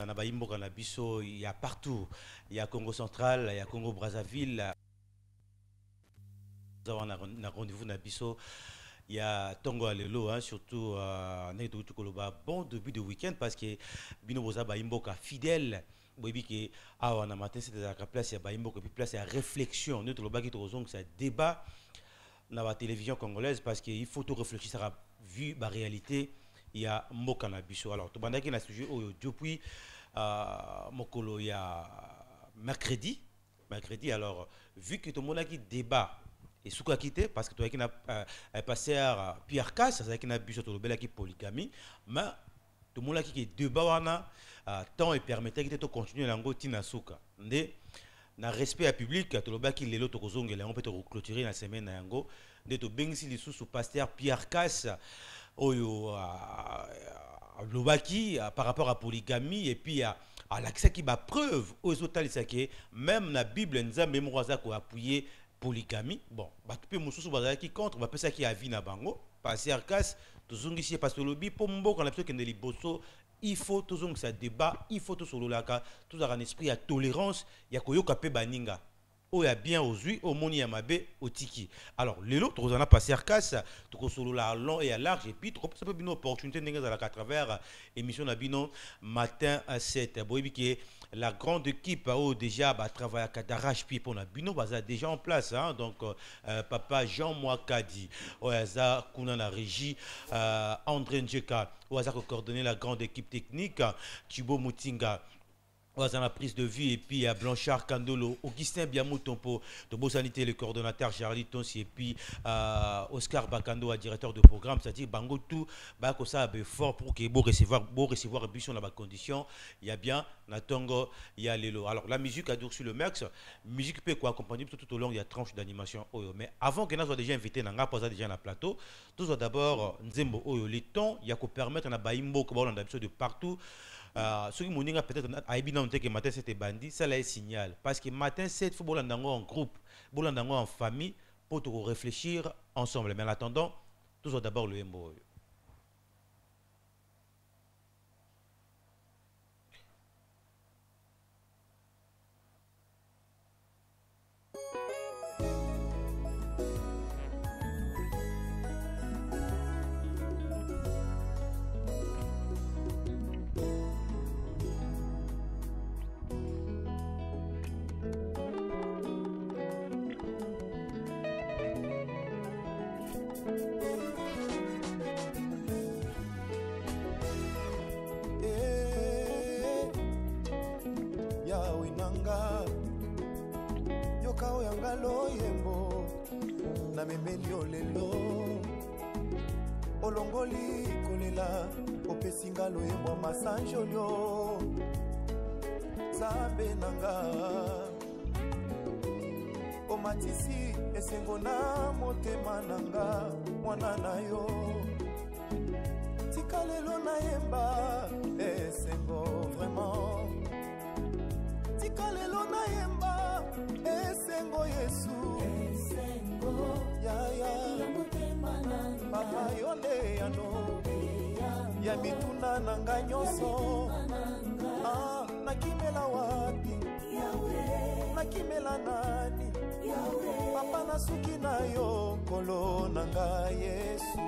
Nabaimbo Kanabiso, il y a partout. Il y a Congo central, il y a Congo Brazzaville. Nous avons un rendez-vous Nabiso. Il y a Tongo Alelo, hein, surtout bon début de week-end parce que Bino Boza Baimbo fidèle. Bobi que on a matin c'était la place il y a Baimbo puis place à réflexion. Nous le qui c'est un débat dans la télévision congolaise parce qu'il faut tout réfléchir ça a vu la réalité. Il y a Mboka Nabiso. Alors, tout le monde qui a sujet depuis Mokolo, il y a mercredi. Alors, vu que tout le monde a qui débat et sous quoi quitter, parce que tout le monde a passé à Pierre Casse, c'est qui a bu sur le bel qui polygamie, mais tout le monde a qui débat, temps et permettait de continuer l'ango tina souka. Na respect à public, tout le monde qui est l'autre zongue, on peut clôturer la semaine à Ango, de tout bien si les sous pasteur Pierre Casse. Oyo Lobaki par rapport à polygamie et puis à l'accès qui va preuve aux autres que même la Bible nous a mémoire ko appuyer polygamie bon ba tout mususu bazala qui contre ba pesa qui a vie na bango passer casse tozongi ici parce que lobby pour mboka na biso que liboso il faut tozongi ça débat il faut tout solo laka tout un esprit à tolérance ya koyoka pe baninga. Oh, il y a bien aux yeux, au moni yamabe, au tiki. Alors, les autres, on a passé à casse, tout solo la long et à large, et puis, ça peut une opportunité à travers l'émission Nabino matin à 7. La grande équipe déjà travaille à d'arrache pied pour Nabino, déjà en place. Hein, donc, papa Jean Mouakadi, Oaza Kuna la régie, André Njeka, Oaza coordonné la grande équipe technique, Thibaut Moutinga. On a la prise de vue et puis à Blanchard Kandolo, Augustin Biamoutompo, de Beausanité, le coordonnateur Charlie Tonsi et puis Oscar Bakando, directeur de programme, c'est-à-dire Bango tout, Bako ça fort pour que beau recevoir dans la condition. Il y a bien Natongo, il y a Lelo. Alors la musique a durci le max, musique peut quoi accompagner tout au long il y a tranche d'animation. Mais avant que nous soyons déjà invités, nous avons déjà dans le plateau. Tout d'abord Nzembo Oyo, les temps, il y a qu'à permettre à Baimbo que on a de partout. Ceux qui m'ont dit peut-être que matin c'était bandit, ça là est signal. Parce que matin c'est il faut en groupe, en famille pour réfléchir ensemble. Mais en attendant, toujours d'abord le MBO. Loyembo na memeli olelo olongoli kolela opesinga loyembo masanjolio zabe nanga omatisi esengo na motema nanga mwana na yo tikalelo na yemba esengo vraiment tikalelo na yemba esengo Yesu esengo ya motema nanga papa yonde yano ya mituna nanga nyonso nakimela wapi nakimela nani papa nasuki na yo kolo nanga Yesu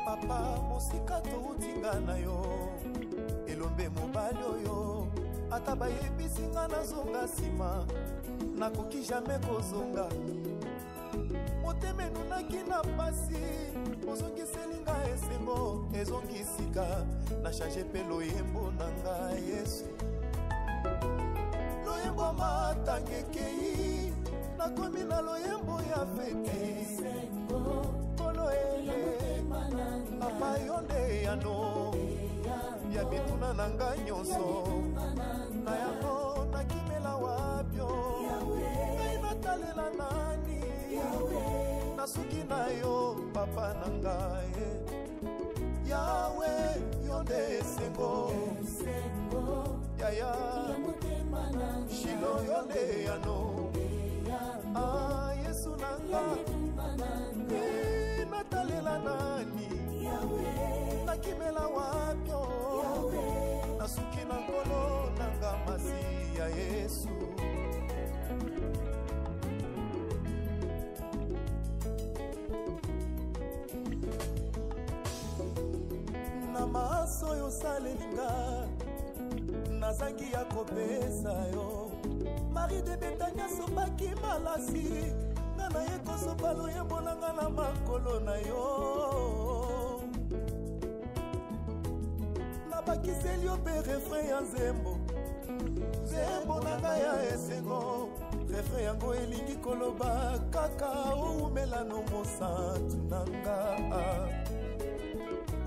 papa mosika toutinga na yo elombe mobali oyo ata bayebisi nga nazonga nsima nakoki jamai kozonga motema enunaki na pasi ozongiseli nga esengo ezongisika na change mpe loyembo na nga Yesu loyembo matanga ekei nakomi na loyembo ya feti kolo papa yonde yano ya bituna nanga nyonso na yango nakimela wapyo ngai natalela nani nasuki na yo papa na ngai yawe yonde esengo yaya shilo yonde yano Yesu nanga osalelinga nazangi ya kopesa yo Marie de Betania sobaki malasi nga na ye kosopa loyembo na nga na makolo na yo nabakiseli yo mpe refrain ya nzembo nzembo na ngai ya esengo refrain yango elingi koloba kaka oumelano mosantu na nga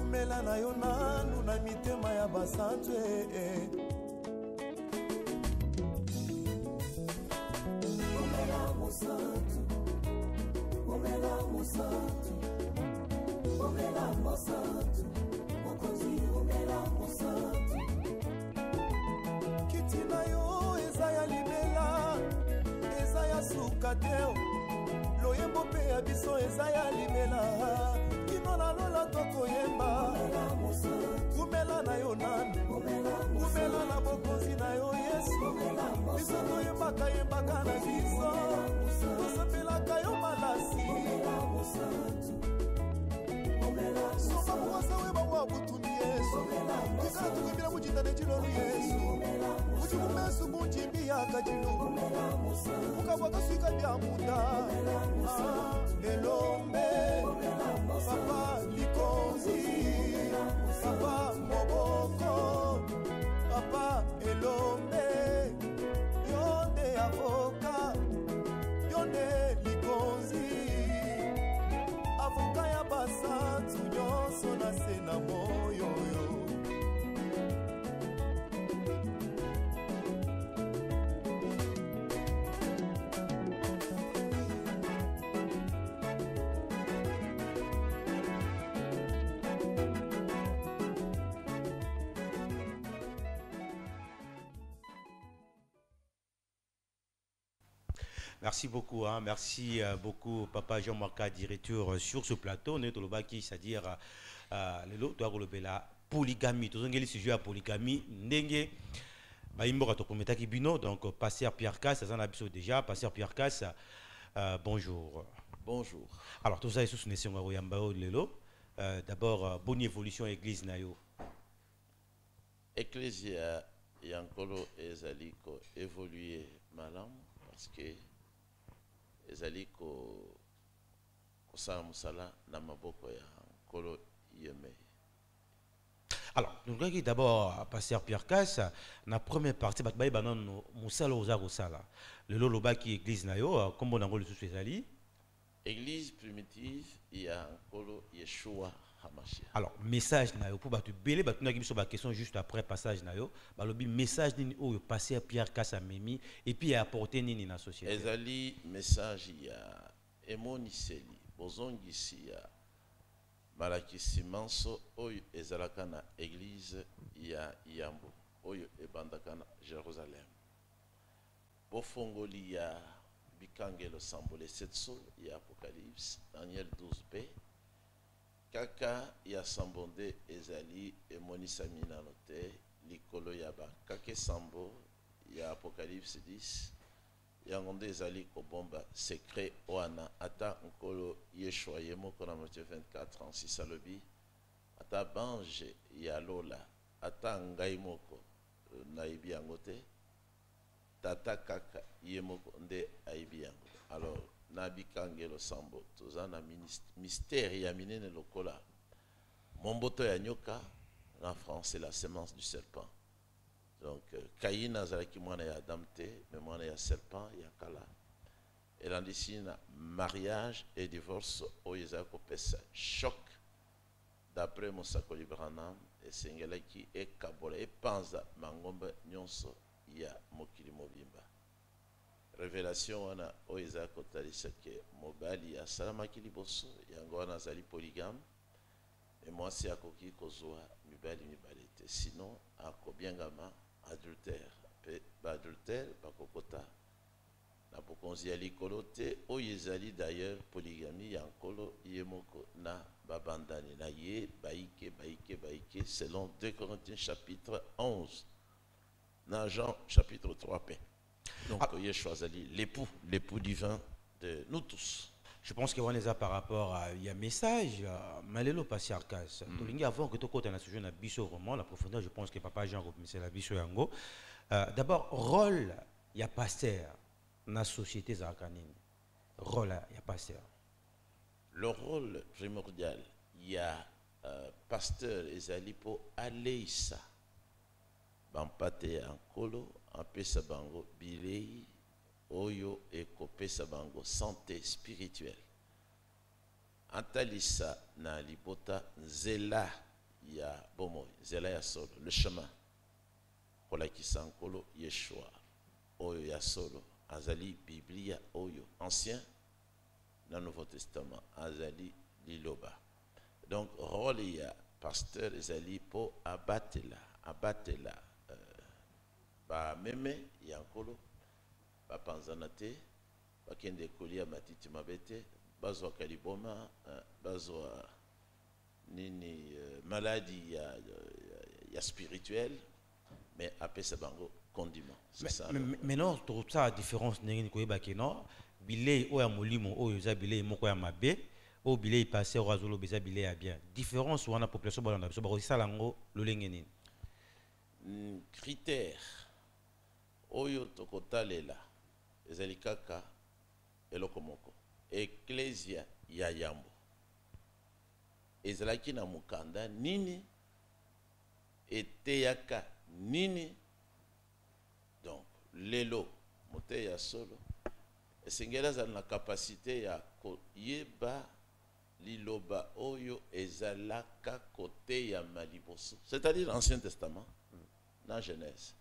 umela na yo nanu na mitema ya basantu umela mosantu umela mosantu umela mosantu mokonzi umela mosantu kiti na yo eza ya libela eza ya suka te loyembo mpe ya biso eza ya libela kino na lola tokoyemba umela na yo nanu umela na bokonzi na yo yesu biso toyembaka yembaka na biso tosepelaka yo malasi soka mokasa weba wa butuni yesu tikala tukibila mujitane cilolu yesu mucimumesu munjimbi yaka cilu mukabwaka swika bya muda elombe papa likonzi papa moboko papa elombe yonde avoka yonde likonzi avoka ya basantu nyonso na se na moyoyo Merci beaucoup, hein. Merci beaucoup, Papa Jean-Marc, directeur sur ce plateau. Nous sommes c'est-à-dire la polygamie. Tout le sujet à polygamie. Ndenge, donc Pasteur Pierre Casse, ça en a déjà. Pasteur Pierre Casse, bonjour. Bonjour. Alors, tout ça est sous une nation à Lelo. D'abord, bonne évolution à l'église Nayo. Ecclesia Yankolo et Zaliko évolué malam parce que ezali kosala mosala na maboko ya nkolo yeme. Alors, nous avons d'abord Pasteur Pierre Casse, la première partie, nous avons mosala osala. Le loloba qui église nayo, comme on a le sous ezali. Église primitive, il y a nkolo Yeshua Hamashiach. Alors, message nayo pour battu belé, battu na sur la question juste après passage nayo, balobi message ni o Pasteur Pierre Casse a memi et puis apporter ni na société. Ezali message ya emoniseli bozongisi ya malakisi manso oyo ezalaka na église ya Yambo oyo ebandaka na Jérusalem. Bofongoli ya bikangelo sambole setso ya Apocalypse Daniel 12b kaka ya sambonde ezali emonisami nano te likolo ya bakake sambo ya Apocalypse 10 yango nde ezali kobomba secret wana ata nkolo Yeshua ye moko na Matthieu 24:36 alobi ata bange ya lola ata ngai moko nayebi yango te tata kaka ye moko nde ayebi yango. Alors na bikangelo sambo toza na mystère ya minene lokola momboto ya nyoka, en français la semence du serpent. Donc Caïn azalaki mwana ya Adam te mais mwana ya serpent ya kala elandisi na mariage et divorce oyo eza kopesa choc d'après mosakoli Branham esengelaki ekabola epanza mangomba nyonso ya mokili mobimba. Révélation wana oyo eza kotalisa ke mobali asalamaki liboso yango wana azali polygame et mwasi akoki kozwa mibali te sinon akobiengama adultère pe baadultère bakokota na bokonzi ya likolo te oyo ezali d'ailleurs polygamie ya nkolo ye moko na babandani na ye baike selon 2 Corinthiens chapitre 11 na Jean chapitre 3 p. Donc Yeshua azali l'époux divin de nous tous. Je pense que on est par rapport à il y a un message malelo passer arcas tolingi avant que to côté na sujet na biso roman la profondeur je pense que papa Jean c'est la biso yango d'abord rôle il y a pasteur na société za kanini rôle il y a pasteur le rôle primordial il y a pasteur ezali po aleisa bampate ankolo apesa bango bilei oyo ekopesa bango santé spirituelle antalisa na libota nzela ya bomo nzela ya solo le chemin kolakisa nkolo Yeshua oyo ya solo azali biblia oyo ancien na nouveau testament azali liloba donc rôle ya pasteur ezali po abatela ba meme ya nkolo bapanzana te bakende kolia matiti mabete bazwa kaliboma bazwa nini maladie ya spirituel mais apesa bango condiment c'est ça mais non tout ça différence ndenge ko yeba ke non bilei o ya molimo oyo za bilei moko ya mabe o bilei passer o azolo beza bilei ya bien différence wana population balanda biso ba sala ngo lolenge nini critère oyo tokotalela ezali kaka eloko moko ecclesia ya yambo ezalaki na mukanda nini eteyaka nini donc lelo mote ya solo esengeli azala na kapasité ya koyeba liloba oyo ezalaka kote ya maliboso c'est-à-dire l'Ancien Testament na Genèse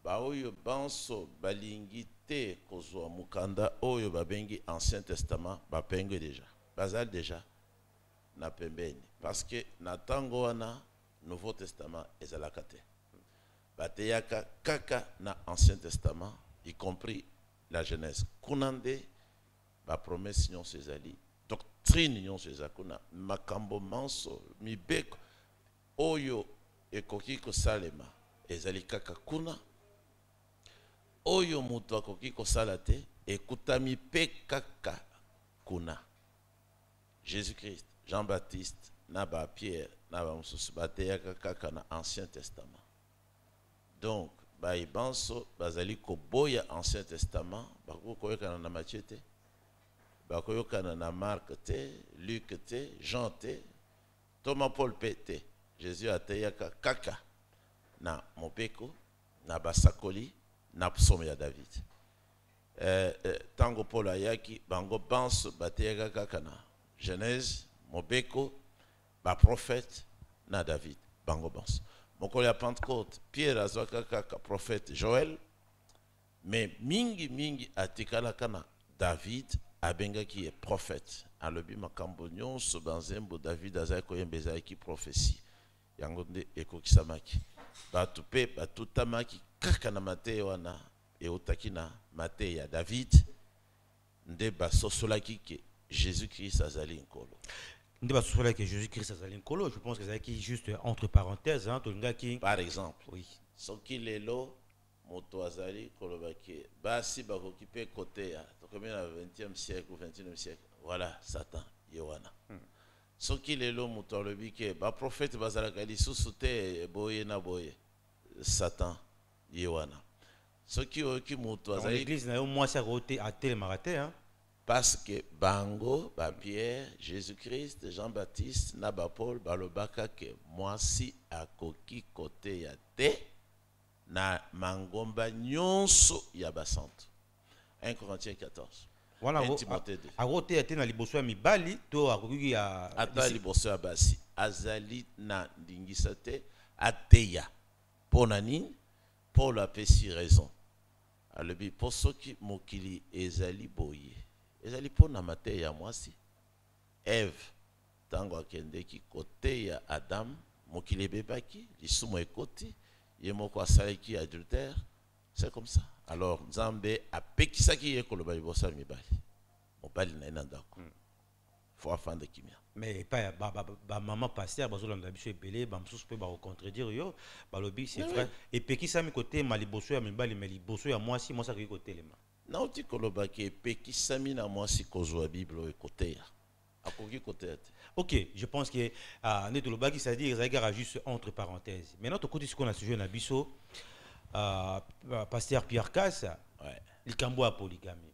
baoyo banso balingi te kozwa mukanda oyo babengi Ancien Testament bapengwe déjà bazali déjà na pembeni parce que na tango wana Nouveau Testament ezalaka te bateyaka kaka na Ancien Testament y compris la Genèse kunande ba promesse nyonso ezali doctrine nyonso ezakuna makambo manso mibeko oyo ekoki kosalema ezali kaka kuna oyo mutu akoki kosala te ekutami pe kaka kuna Jésus-Christ Jean-Baptiste na ba Pierre na ba mosusu bateyaka kaka na Ancien Testament donc baibanso bazali koboya Ancien Testament bakoyokana na Matthieu te bakoyokana na Marc te Luc te Jean te Thomas Paul te Jésus ateyaka kaka na mopeko na basakoli na psaume ya David tango Paul ayaki bango banso bateyaka kaka na Genèse mobeko ba prophète na David bango banso mokolo ya Pentecôte Pierre azwaka kaka prophète Joël mais mingi atikalaka na David abengaki ye prophète alobi makambo nyonso banzembo David azali koyemba ezalaki prophétie yango nde ekokisamaki batu pe batutamaki kaka na Mateyo wana eutaki na Mateyo ya David nde basosolaki ke Jésus-Christ azali nkolo nde basosolaki ke Jésus-Christ azali nkolo je pense que ezalaki juste entre parenthèses hein tolingaki par exemple oui soki lelo moto azali kolobaki basi bakoki pe kote ya tokomi na 20e siècle ou 21e siècle voilà Satan ye wana soki lelo moto alobi ke baprofete bazalaka lisusu te boye na boye Satan ye wana soki oyoki moto azali l'église na yo mwasi akote atelemaka te hein parce que bango ba Pierre Jésus-Christ Jean-Baptiste na ba Paul balobaka ke mwasi akoki kote ya te na mangomba nyonso ya basantu 1 Corinthiens 14 wana akote ya te na liboso ya mibali to akoki ya ata liboso ya basi azali na ndingisa te ateya pona nini Paul apesi raison alobi po soki mokili ezali boye ezali pona mateya ya mwasi Eve tango akendeki kote ya Adam mokili ebebaki lisumu ekoti ye moko asalaki adultère c'est comme ça alors Nzambe apekisaki ye koloba liboso ya mibali mobali na ye na ndako fo afanda kimia mais pas ba maman pasteur bazolanda biso ebele ba mosusu pe ba contredire yo balobi c'est vrai epekisami kote ma liboso ya mibali mais liboso ya mwasi mwasi akoki kotelema nauti kolobaki epekisami na mwasi kozwa Bible oyo koteya akoki koteya te. Ok, je pense que Netolobaki, c'est-à-dire que juste entre parenthèses. Maintenant, tu côté ce qu'on a sujet na biso, pasteur Pierre Casse, il cambo à polygamie.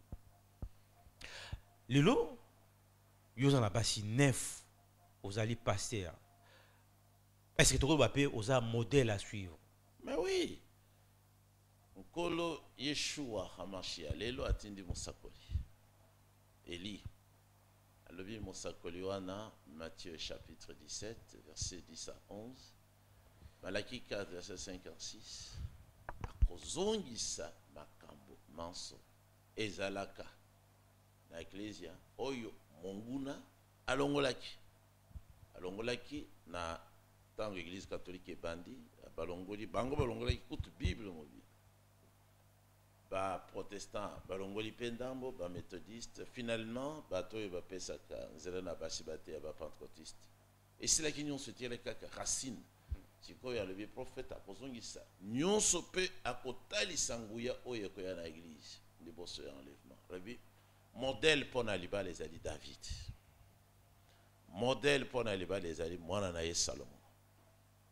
Le lot, ils en a pas si neuf aux alliés pasteurs. Est-ce que tu peux aux un modèle à suivre? Mais oui. Nkolo Yeshua Hamashia, lelo atindi Mosakoli. Eli. Alobi Mosakoli wana, Matthieu chapitre 17, verset 10 à 11. Malaki 4, verset 56. Akozongisa makambo manso. Ezalaka. Na ecclesia. Oyo monguna. Alongolaki. Alongolaki na tango église catholique et bandi. Balongoli. Bango balongolaki kutu Bible mobi. Ba protestant, balongoli pendambo, ba méthodiste, finalement, bato et ba pesaka, nzelena basibate, ba pentecôtiste. Et c'est là qu'ils ont se tiré kaka racine. Si quoi y a le prophète à posongisa, nyon sope à kotali sanguya oye koya na église, les bosseurs enlèvement. Rabbi, modèle pour n'aliba les ali David. Modèle pour n'aliba les ali Moananaye Salomon.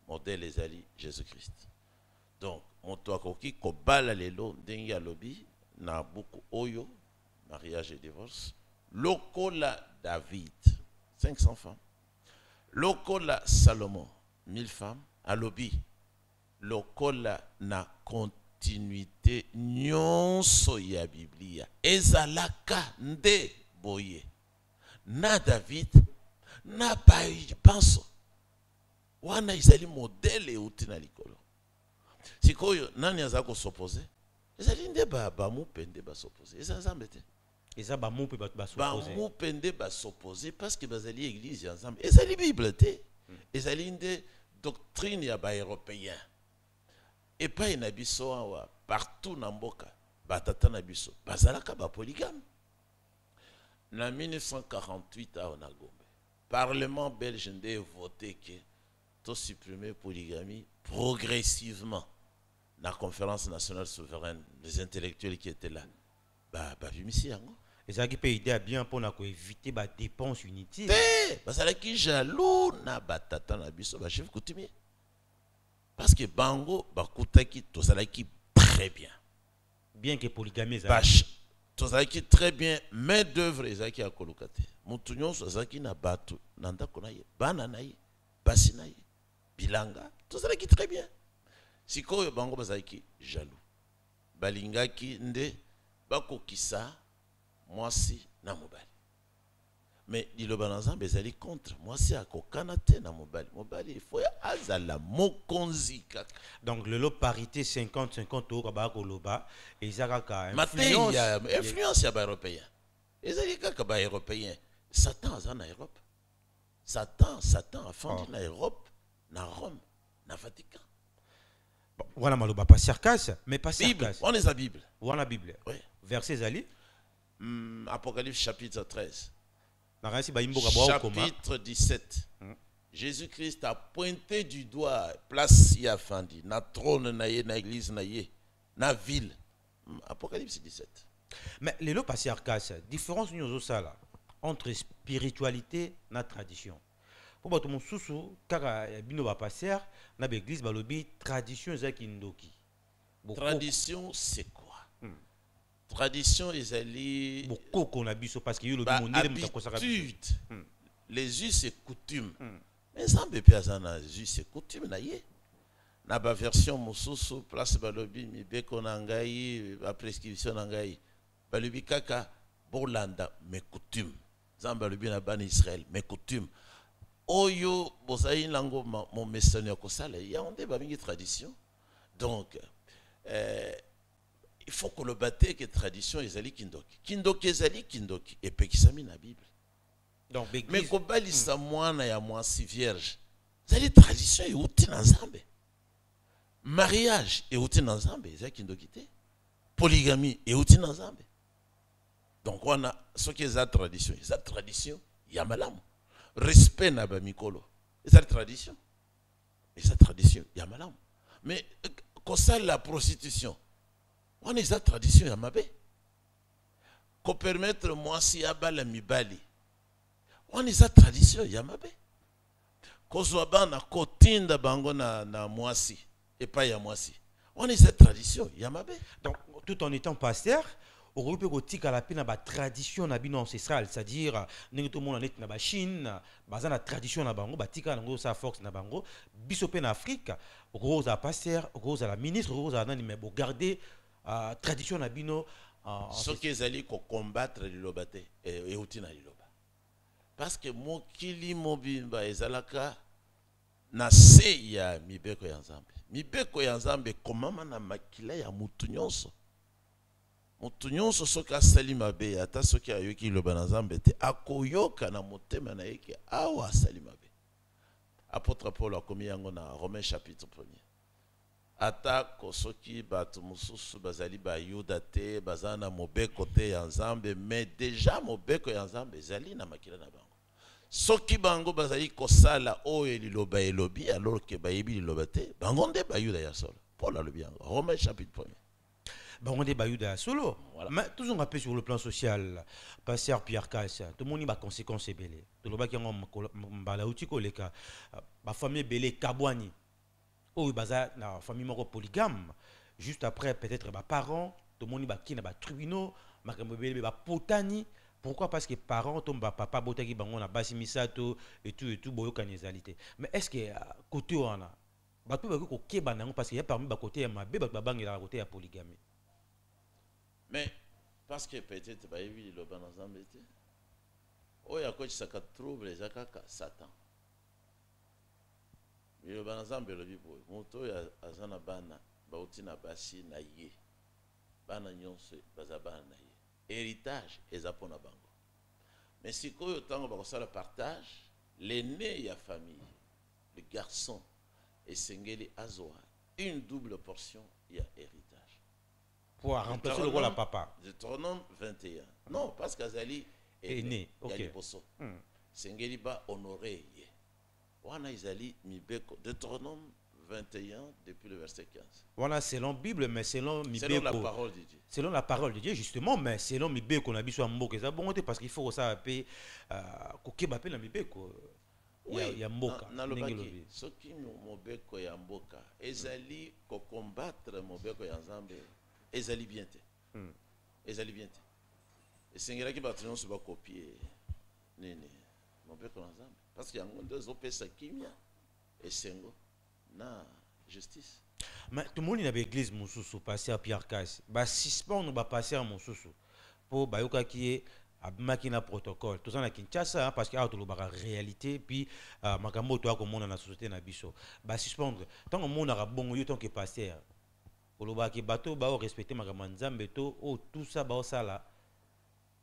Modèle les ali Jésus-Christ. Donc, moto akoki kobala lelo ndenge alobi na buku oyo mariage et divorce lokola David 500 femmes lokola Salomon 1000 femmes alobi lokola na continuité nyonso ya Biblia ezalaka nde boye na David na penso wana izali modèle utina likolo. Si koyo nani azako s'opposer, ezali nde ba mupende ba s'opposer. Eza nzambe te. Eza ba mupe ba s'opposer. Ba mupende ba s'opposer parce que bazali église ya nzambe. Ezali Bible te. Ezali nde doctrine ya ba européen. Et pas na biso awa partout na mboka batata na biso bazalaka ba polygame. Na 1948 à Onagombe, Parlement belge nde voté que to supprimer polygamie progressivement. La conférence nationale souveraine, les intellectuels qui étaient là, bimisi yango. Et ça qui peut aider bien pour éviter des dépenses inutiles. Parce que qui jaloux na batata na biso ba chef coutumier. Parce que bango bakutaki to salaki très bien. Bien que polygamie to salaki très bien, main d'œuvre ezaki akolokate. Mutu nyonso azaki na batu nanda konaye, bana naye, basi naye, bilanga, to salaki très bien. Sikoyo bango bazaki jaloux. Balingaki nde bakokisa mwasi na mobali. Mais liloba na Nzambe ezali contre mwasi akokana te na mobali. Mobali il faut azala mokonzi kaka. Donc le lot parité 50-50 au kabako loba et izaka influence ya ba européen. Ezali kaka ba européen. Satan azana Europe. Satan a fondé na Europe, na Rome, na Vatican. Voilà maloba pas sarcasme mais pas Bible, on est la Bible. On a Bible. Oui. Verset Zali. Apocalypse chapitre 13. Chapitre 17. Jésus-Christ a pointé du doigt place Yafandi, na trône naye, na église naye, na ville. Apocalypse 17. Mais les lots pas sarcasme, différence nous ça entre spiritualité et tradition. Pour tout mon sousou car bino ba passer na l'église balobi tradition zakindoki. Tradition c'est quoi? Tradition ezali beaucoup na biso parce que yo lobi monele habitude. Les us et coutumes. Mais ça be pe azana us et coutumes na ye. Na ba version mosusu place balobi mibeko na ngai ba prescription na ngai. Balobi kaka bolanda mes coutumes. Zamba lobi na ban Israël mes coutumes. Oyo bosayi lango mon message ya kosala ya onde ba mingi tradition. Donc il faut que le bâté que tradition ezali kindoki. Kindoki ezali kindoki et pekisami na Bible. Donc mais ko balisa mwana ya mwasi vierge. Ezali tradition et outi na Nzambe. Mariage et outi na Nzambe ezali kindoki te. Polygamie et outi na Nzambe. Donc on a ce qui est la tradition, ya malamu. Respect na ba mikolo. Ezali tradition. Et sa tradition ya malamu. Mais ko ça la prostitution. On est la tradition ya mabe. ko permettre mwasi abala mibali wani za tradition ya mabe kozwa bana kotinda bango na mwasi epa ya mwasi wani za tradition ya mabe. Donc tout en étant pasteur au groupe gothique la pina ba tradition na bino ancestrale, c'est-à-dire ndenge to mona net na ba Chine baza na tradition na bango batika nango sa force na bango biso pe na Afrique rose à pasteur rose à la ministre rose à nani mais bo garder tradition na bino ce qui ezali ko combattre liloba te e utina liloba parce que mokili mobimba ezalaka na se ya mibeko ya Nzambe komama na makila ya mutu nyonso soki asali mabe ata soki ayoki liloba na Nzambe te akoyoka na motema na yeke awa asali mabe. Apôtre Paul akomi yango na Romains chapitre 1er. Ata kosoki bato mususu bazali ba yuda te bazana mobeko te ya Nzambe mais déjà mobeko ya Nzambe ezali na makila na bango. Soki bango bazali kosala oyo liloba elobi alors que bayebi liloba te bango nde ba yuda ya solo. Paul alobi yango Romains chapitre 1er. On est bayuda solo. Voilà. Mais toujours un peu sur le plan social, pasteur Pierre Casse, tout le monde a conséquences belé. Tout le monde qui a mbalaouti koleka, ma famille belé kabwani. Oh baza na famille moko polygame. Juste après peut-être ba parents, tout le monde ba ki na ba tribunaux, makambo belé ba potani. Pourquoi? Parce que parents tomba papa botaki bango na basi misato et tout boyo kanezalité. Mais est-ce que côté on a ba tout ba ko keba nango parce qu'il y a parmi ba côté ma be ba bangela côté ya polygamie. Mais parce que peut-être ba yebi lo bana Nzambe te oya ko tsaka trouble zakaka Satan lo bana Nzambe lo bibo moto ya azana bana ba utina basi na ye bana nyonso baza bana na ye héritage ezapona bango mais si koyo tango ba ko sala partage l'aîné ya famille le garçon esengeli azoa une double portion ya héritage pour remplacer le rôle à papa. Deutéronome 21. Non, parce qu'Azali est né. Ok. Sengeli ba honoré. Wana Izali mibeko. Deutéronome 21 depuis le verset 15. Voilà, selon Bible, mais selon mibeko. Selon la parole de Dieu. Selon la parole de Dieu, justement, mais selon mibeko on a besoin de mboka. C'est bon parce qu'il faut ça payer kokeba pe na mibeko. Oui, ya mboka. Na lobaki. Soki mobeko ya mboka. Ezali ko combattre mobeko ya Nzambe. Ezali bien te. Ezali bien te. Et sengera ki batrion se ba copier. Nene. Mon père Nzambe. Parce qu'il y a un deux opesa kimia et sengo na justice. Mais tout le monde dans l'église mususu passer à Pierre Casse. Ba suspendre ba passer à mususu pour ba yoka ki abimaki na protocole. Tout ça na Kinshasa parce que auto ba réalité puis makambo to ko mona na société na biso. Ba suspendre tant on a bongo yo tant que passer olobaki bato ba respecter makambo Nzambe to o tout ça ba osala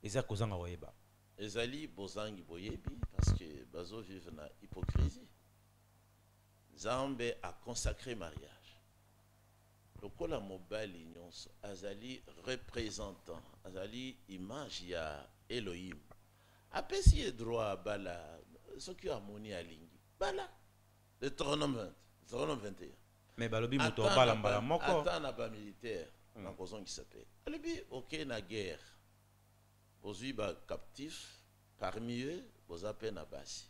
eza kozanga wayeba ezali bozangi boyebi parce que bazo vivre na hypocrisie. Nzambe a consacré mariage lokola mobali nyonso azali représentant azali image ya Elohim apesi e droit bala soki amoni alingi bala Deutéronome 21. Mais balobi moto bala mbala moko atana ba militaire na kozon qui s'appelle alobi ok na guerre bozui ba captif parmi eux bozape na basi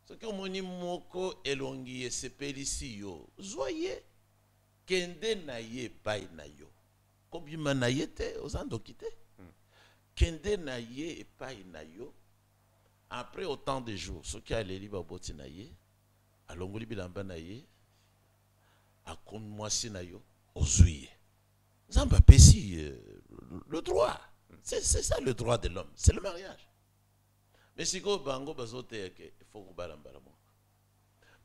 soki omoni moko elongi esepelisi yo zoye kende na ye pai na yo kobima na ye te ozandoki te kende na ye epai na yo après autant de jours soki aleli baboti na ye alongoli bilamba na ye akomi mwasi na yo ozwi Nzambe apesi le droit. C'est ça le droit de l'homme, c'est le mariage. Mais si ko bango bazote yake il faut kubala mbala moko.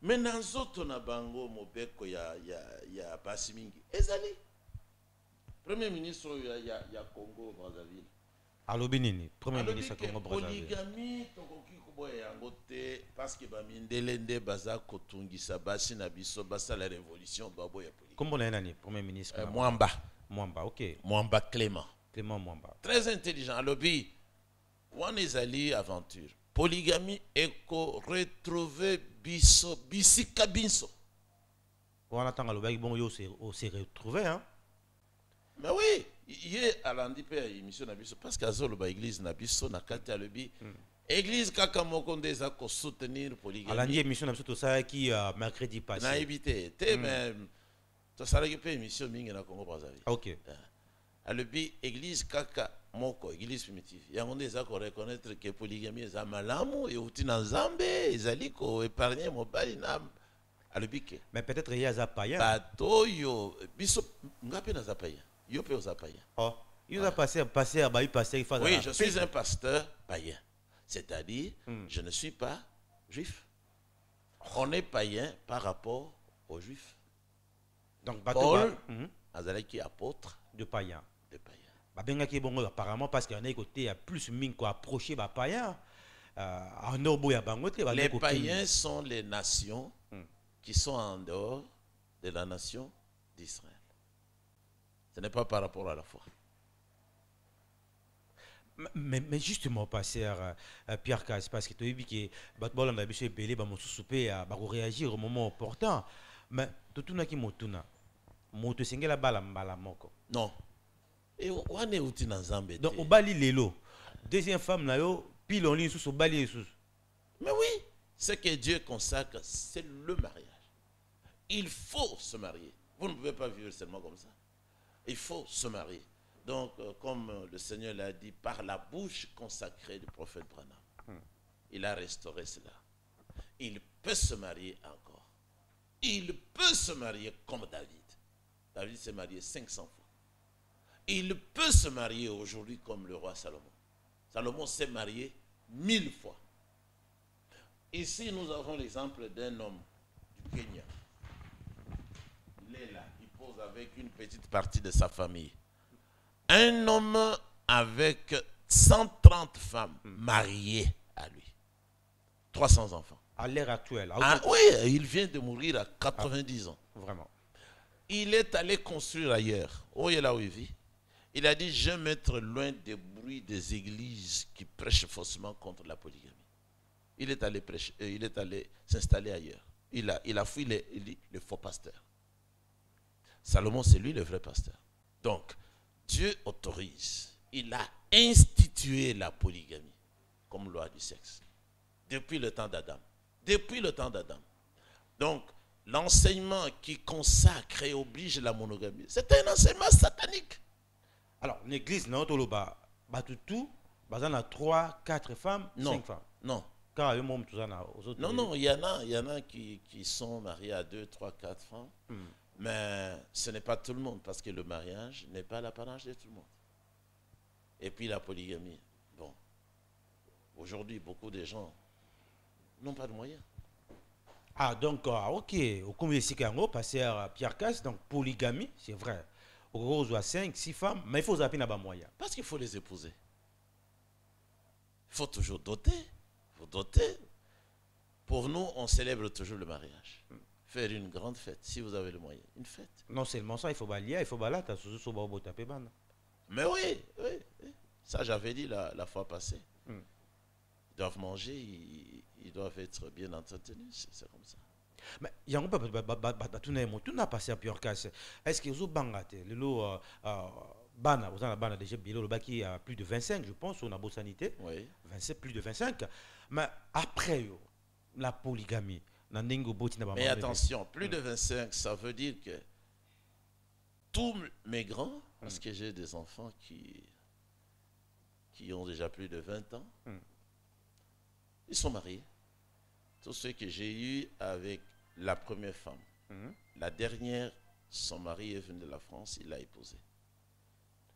Mais nanzoto na bango mobeko ya basi mingi ezali premier ministre ya Congo Brazzaville alobi nini premier ministre ya Congo Brazzaville polygamie tokoki kuboya yango te parce que bamindele nde baza kotungisa basi na biso basala révolution babo ya polygamie. Kombo na nani premier ministre Mwamba, ok. Mwamba Clément Mwamba. Très intelligent. Alobi wana ezali aventure. Polygamie eko retrouver biso bisika biso. On attend alobi bon yo se retrouver hein. Mais oui, Hier, à l'andipe émission nabiso parce qu'à Zoloba église nabiso na kati à lebi église kaka moko ndeza ko soutenir polygamie. À l'andipe émission nabiso tout ça qui mercredi passé. Na évité, te même to sala ki pe émission mingi na Congo Brazzaville. OK. À lebi église kaka moko église primitive. Yango ndeza ko reconnaître que polygamie eza malamu et uti na Nzambe ezali ko épargner mobali na à lebi ke. Mais peut-être il y a za païen. Batoyo biso ngapi na za païen. Yo pe aux païens. Oh, il a passé il faut. Oui, je suis un pasteur païen. C'est-à-dire, je ne suis pas juif. On est païen par rapport aux juifs. Donc, Paul, Azalaki apôtre de païen. De païen. Babenga qui bon apparemment parce qu'il y en a côté il y a plus mine quoi approcher ba païen. En Obo ya bangote les païens sont les nations qui sont en dehors de la nation d'Israël. Ce n'est pas par rapport à la foi. Mais justement, pasteur Pierre Casse, parce que tu as dit que Batbol en a biché belé, bah mon soupé à réagir au moment opportun. Mais tout n'a qui motuna, moto single la balle mbala moko. Non. Et on est outil dans Zambé. Donc au bali lelo, deuxième femme là yo, pile en ligne sous au bali sous. Mais oui, ce que Dieu consacre, c'est le mariage. Il faut se marier. Vous ne pouvez pas vivre seulement comme ça. Il faut se marier. Donc, comme le Seigneur l'a dit, par la bouche consacrée du prophète Branham, il a restauré cela. Il peut se marier encore. Il peut se marier comme David. David s'est marié 500 fois. Il peut se marier aujourd'hui comme le roi Salomon. Salomon s'est marié 1000 fois. Ici, nous avons l'exemple d'un homme du Kenya. Il est là. Avec une petite partie de sa famille. Un homme avec 130 femmes mariées à lui. 300 enfants. À l'ère actuelle. Ah, oui, il vient de mourir à 90 ans. Vraiment. Il est allé construire ailleurs. Oh, il est là où il vit. Il a dit, je vais mettre loin des bruits des églises qui prêchent faussement contre la polygamie. Il est allé prêcher, il est allé s'installer ailleurs. Il a fui les faux pasteurs. Salomon, c'est lui le vrai pasteur. Donc, Dieu autorise. Il a institué la polygamie comme loi du sexe. Depuis le temps d'Adam. Depuis le temps d'Adam. Donc, l'enseignement qui consacre et oblige la monogamie, c'est un enseignement satanique. Alors, l'église, non, tout, on a 3, 4 femmes, 5 femmes. Non. Car il y a aux autres. Non, il y en a qui sont mariés à 2, 3, 4 femmes. Mais ce n'est pas tout le monde, parce que le mariage n'est pas l'apanage de tout le monde. Et puis la polygamie. Bon, aujourd'hui, beaucoup de gens n'ont pas de moyens. Ah, donc, ok. Au combien de pasteur Pierre Casse, donc polygamie, c'est vrai. Au gros, on a 5, 6 femmes, mais il faut zapper dans moyen. Parce qu'il faut les épouser. Il faut toujours doter. Il faut doter. Pour nous, on célèbre toujours le mariage. Faire une grande fête, si vous avez le moyen. Une fête. Non seulement ça, il faut balayer, il faut balayer, mais oui. Ça, j'avais dit la fois passée. Ils doivent manger, ils doivent être bien entretenus. C'est comme ça. Mais il y a un peu de passé à Pierre Casse. Est-ce que vous avez le lot Bana, vous avez déjà le bac qui a plus de 25, je pense, on a beau sanité. Oui. 27, plus de 25. Mais après, la polygamie. Mais attention, plus de 25, ça veut dire que tous mes grands, parce que j'ai des enfants qui ont déjà plus de 20 ans, ils sont mariés. Tous ceux que j'ai eus avec la première femme, la dernière, son mari est venu de la France, il l'a épousée.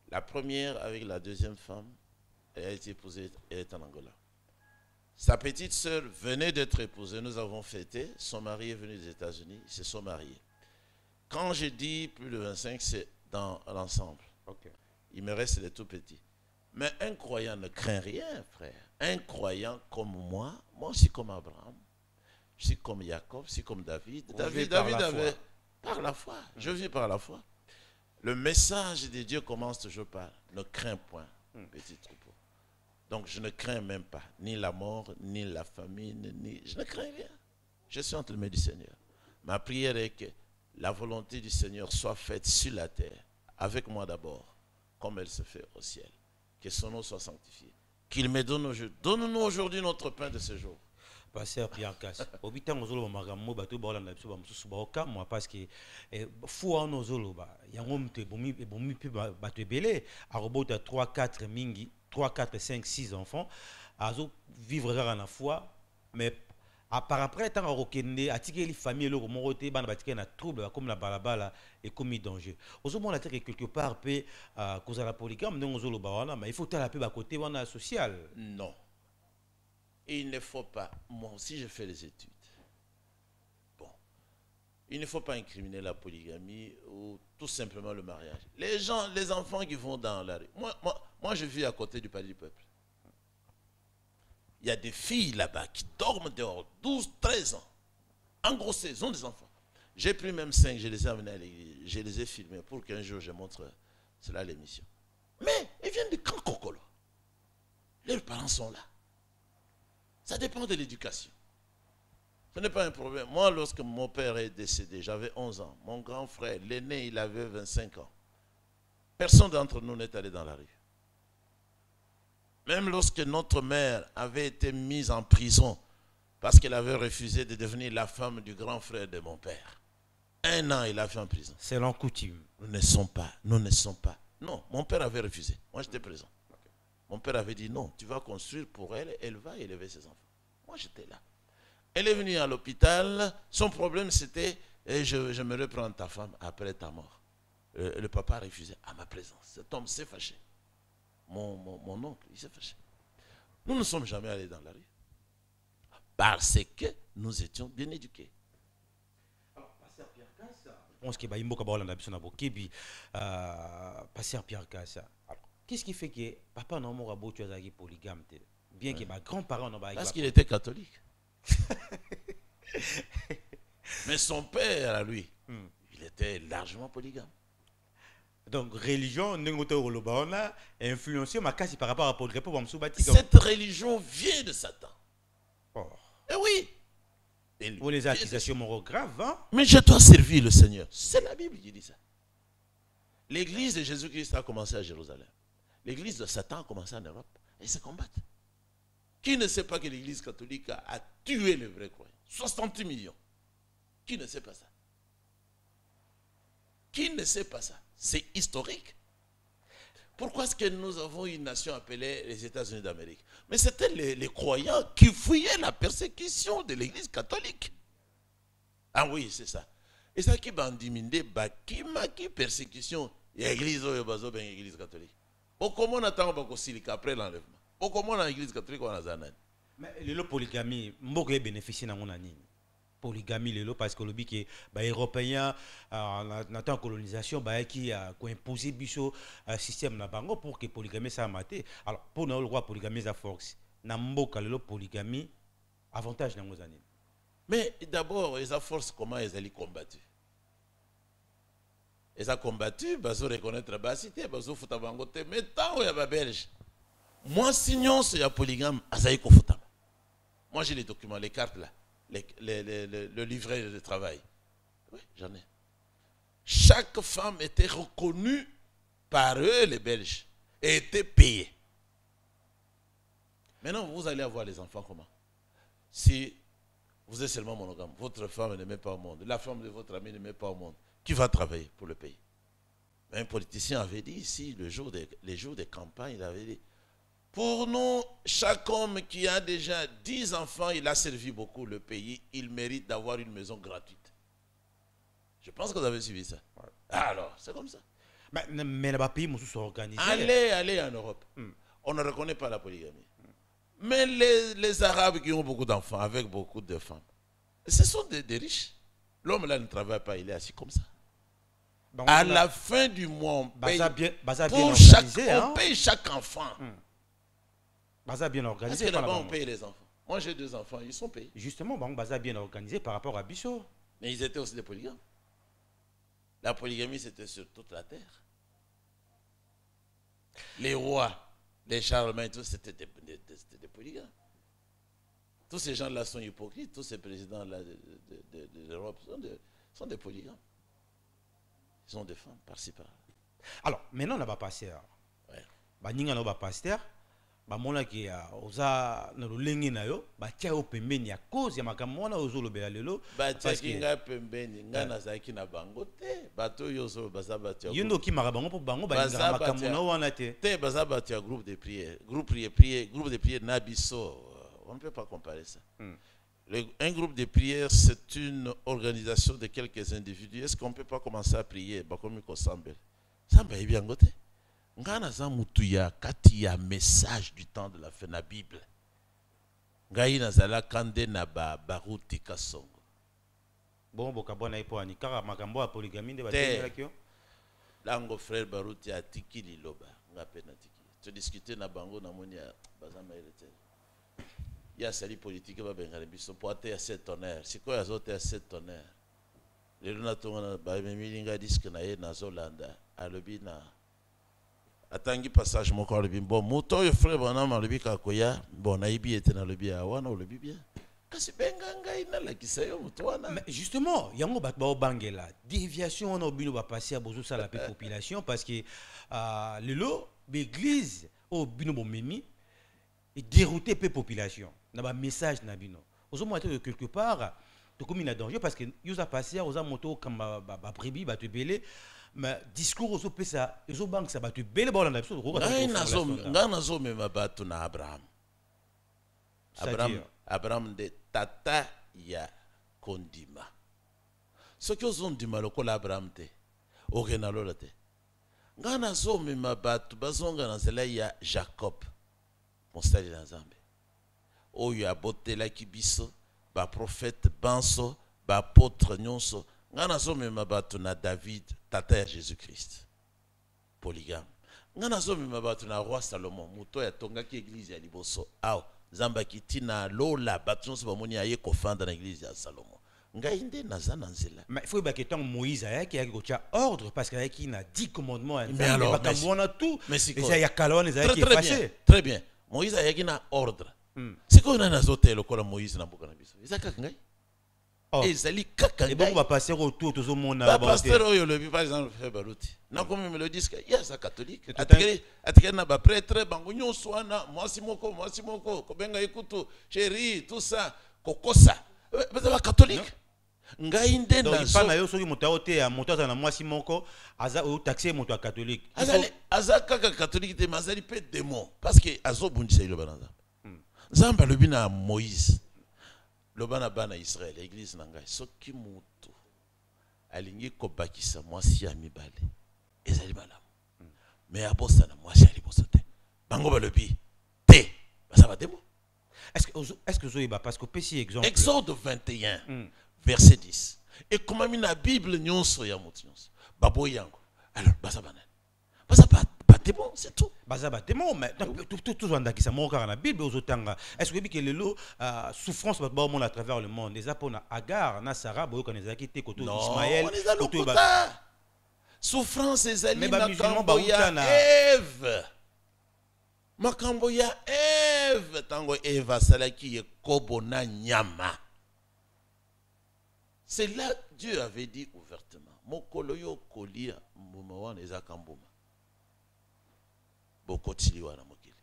La première avec la deuxième femme, elle a été épousée, elle est en Angola. Sa petite sœur venait d'être épousée, nous avons fêté, son mari est venu des États-Unis, ils se sont mariés. Quand je dis plus de 25, c'est dans l'ensemble. Okay. Il me reste les tout petits. Mais un croyant ne craint rien, frère. Un croyant comme moi aussi comme Abraham, je suis comme Jacob, je suis comme David. David avait par la foi. Je vis par la foi. Le message de Dieu commence toujours par ne crains point, petit troupeau. Donc je ne crains même pas ni la mort, ni la famine, je ne crains rien. Je suis entre les mains du Seigneur. Ma prière est que la volonté du Seigneur soit faite sur la terre, avec moi d'abord, comme elle se fait au ciel. Que son nom soit sanctifié. Qu'il me donne-nous aujourd'hui notre pain de ce jour. Pasteur Pierre Kass, au bitan ozolo magambo bato ba olanda biso ba mususu ba okamwa parce que fu on ozolo ba yango mte bomi pe bato ebele arobota 3 4 mingi 3 4 5 6 enfants azo vivre rara na foi mais par après tant rokende atike les familles le morote bana batike na trouble comme la balabala et comme danger ozo mona que quelque part pe cause la polygame ndongo ozolo ba wana mais il faut tala pe ba côté wana social. Non. Il ne faut pas, moi aussi je fais les études. Bon, il ne faut pas incriminer la polygamie ou tout simplement le mariage. Les gens, les enfants qui vont dans la rue. Moi je vis à côté du palais du peuple. Il y a des filles là-bas qui dorment dehors, 12, 13 ans. En gros, ils ont des enfants. J'ai pris même 5, je les ai amenés à l'église, je les ai filmés pour qu'un jour je montre cela à l'émission. Mais ils viennent de Kankokolo. Leurs parents sont là. Ça dépend de l'éducation. Ce n'est pas un problème. Moi, lorsque mon père est décédé, j'avais 11 ans. Mon grand frère, l'aîné, il avait 25 ans. Personne d'entre nous n'est allé dans la rue. Même lorsque notre mère avait été mise en prison parce qu'elle avait refusé de devenir la femme du grand frère de mon père. 1 an, il a fait en prison. C'est coutume. Nous ne sommes pas. Non, mon père avait refusé. Moi, j'étais présent. Mon père avait dit non, tu vas construire pour elle, elle va élever ses enfants. Moi, j'étais là. Elle est venue à l'hôpital. Son problème, c'était je me reprends ta femme après ta mort. Le papa a refusé à ma présence. Cet homme s'est fâché. Mon oncle, il s'est fâché. Nous ne sommes jamais allés dans la rue. Parce que nous étions bien éduqués. Je pense que Pasteur Pierre Kass. Qu'est-ce qui fait que papa n'a pas beau tu as polygame bien que mes grands-parents n'ont pas. Parce qu'il était catholique. Mais son père, à lui, il était largement polygame. Donc, religion, a influencé ma casse par rapport à polygame. Cette religion vient de Satan. Oh. Eh oui. Pour les accusations morales graves, hein? Mais je dois servir le Seigneur. C'est la Bible qui dit ça. L'église de Jésus-Christ a commencé à Jérusalem. L'église de Satan a commencé en Europe. Et ils se combattent. Qui ne sait pas que l'église catholique a tué les vrais croyants? 60 millions. Qui ne sait pas ça? Qui ne sait pas ça? C'est historique. Pourquoi est-ce que nous avons une nation appelée les États-Unis d'Amérique? Mais c'était les croyants qui fuyaient la persécution de l'église catholique. Ah oui, c'est ça. Et ça qui m'a dimindé, qui persécution, l'église catholique. Comment on attend après l'enlèvement? Comment l'église catholique on a? Mais le polygamie, beaucoup bénéficié dans mon année. Polygamie lelo parce que le but que les Européens en tant colonisation qui a imposé biso système na bango pour que polygamie ça maté. Alors pour nous le roi polygamie ça force. Na mboka lelo polygamie avantage dans nos années. Mais d'abord ils ont force comment ils allaient combattu. Ils ont combattu, bazo reconnaître basité, bazo futa bango te mais tant il y a belge. Moi sinon c'est la polygame azaï ko futa. Moi j'ai les documents, les cartes là. Le livret de travail. Oui, j'en ai. Chaque femme était reconnue par eux, les Belges, et était payée. Maintenant, vous allez avoir les enfants comment? Si vous êtes seulement monogame, votre femme ne met pas au monde, la femme de votre ami ne met pas au monde, qui va travailler pour le pays? Un politicien avait dit ici, les jours des campagnes, il avait dit, pour nous, chaque homme qui a déjà 10 enfants, il a servi beaucoup le pays, il mérite d'avoir une maison gratuite. Je pense que vous avez suivi ça. Ouais. Alors, c'est comme ça. Mais les pays sont organisés. Allez en Europe. On ne reconnaît pas la polygamie. Mais les Arabes qui ont beaucoup d'enfants, avec beaucoup de femmes, ce sont des riches. L'homme là ne travaille pas, il est assis comme ça. Donc, à la fin du mois, on paye, on paye chaque enfant. Baza bien organisé. Parce que là-bas, on paye les enfants. Moi, j'ai 2 enfants, ils sont payés. Justement, Baza bien organisé par rapport à Bissot. Mais ils étaient aussi des polygames. La polygamie, c'était sur toute la terre. Les rois, les Charlemagne, tous, c'était des polygames. Tous ces gens-là sont hypocrites. Tous ces présidents-là de l'Europe sont des polygames. Ils ont des femmes par-ci par-là. Alors, maintenant, on a pas pasteur. Ouais. Baninga na ba pasteur. Ba mona ki oza na lulengi na yo, ba tia yo pembeni ya cause ya makambo wana ozo lobela lelo. Ba tia kinga pembeni, nga na zaki na bango te. Bato yozo baza batia. Yondo ki marabango po bango ba ninga makambo na wana te. Te baza batia groupe de prière, groupe de prière nabiso. On ne peut pas comparer ça. Un groupe de prière, c'est une organisation de quelques individus. Est-ce qu'on ne peut pas commencer à prier? Comme il semble. Ça va bien côté. Ngana za mutu ya kati ya message du temps de la fin na Bible. Ngai na zala kande na baruti kasongo. Bon bokabona ipo ani kaka makambo ya polygamie de batengela kyo. Lango frère baruti atiki liloba ngape na tiki. Tu discuter na bango na moni ya bazama elete. Ya sali politique ba bengala biso po ate ya 7 tonnerre. Siko ya zote ya 7 tonnerre. Lelo na tonga ba milinga disque na ye na Zolanda alobi na atangi passage moko alobi bon moto yo frère Branham alobi kakoya bon na ibi ete na lobi wana olobi bien kasi benga ngai na la kisayo moto wana. Mais justement yango bat ba bangela déviation on obino ba passer à bozo sala pe population parce que lelo l'église au bino bomemi et dérouter pe population na ba message na bino ozo mo de quelque part to comme il danger parce que yoza passer aux moto comme ba prébi ba te belé. Mais discours aux opésa, les banques ça va te belle bon la chose. Nga nazo mema batu na Abraham. Abraham de tata ya kondima. Ce que ont dit malokola Abraham te. Okena lola te. Nga nazo mema batu bazonga na zela ya Jacob. Mostali na Nzambe. Oyo abotela kibiso ba prophète banso ba apôtre nyonso. Ngana zome mabatu na David tata ya Jésus-Christ polygame. Ngana zome mabatu na roi Salomon muto ya tonga ki église ya liboso aw zamba kitina lola batu nso bamoni aye kofanda na église ya Salomon ngainde nazana nzela. Mais il faut que tant Moïse a qui a ordre parce qu'il a 10 commandements mais alors on a tout mais c'est quoi il y a Calon les qui est passé très bien Moïse a qui na ordre c'est quoi na zote lokola Moïse na mboka na biso izaka ngai. Oh. Et Zali kaka et bon on va passer autour tout le monde na pasteur oyo le par exemple fait baruti na comme me le disque il y a ça catholique atikeli na ba prêtre bango nyonso wana mwasi moko ko benga ikutu chéri tout ça kokosa ba catholique ngai nde na zo na yo soki moto ote ya moto na mwasi moko aza o taxer moto catholique aza kaka catholique te mazali pe démon parce que azo bundisa ilo banza nzamba lobi na Moïse lobana bana Israël église nangai soki mutu alingi ko bakisa mwasi ya mibale ezali malamu mais abosa na mwasi ali bosote bango balobi te basaba demo. Est-ce que zoiba parce que petit exemple Exode 21 verset 10 et comme mina Bible nyonso ya mutu nyonso babo yango alors basaba c'est bon, c'est tout. Bazaba démon mais tout wanda qui ça mon car na Bible aux otanga. Est-ce que lelo souffrance va bon à travers le monde les apona Agar na Sarah boyo kaneza ki te koto Ismaël koto souffrance ezali na makambo ya Eve. Makambo ya Eve tango Eva salaki ekobo na nyama. C'est là Dieu avait dit ouvertement mokolo yo kolia mbuma wana ezakambuma. Bokotiliwa na mokili.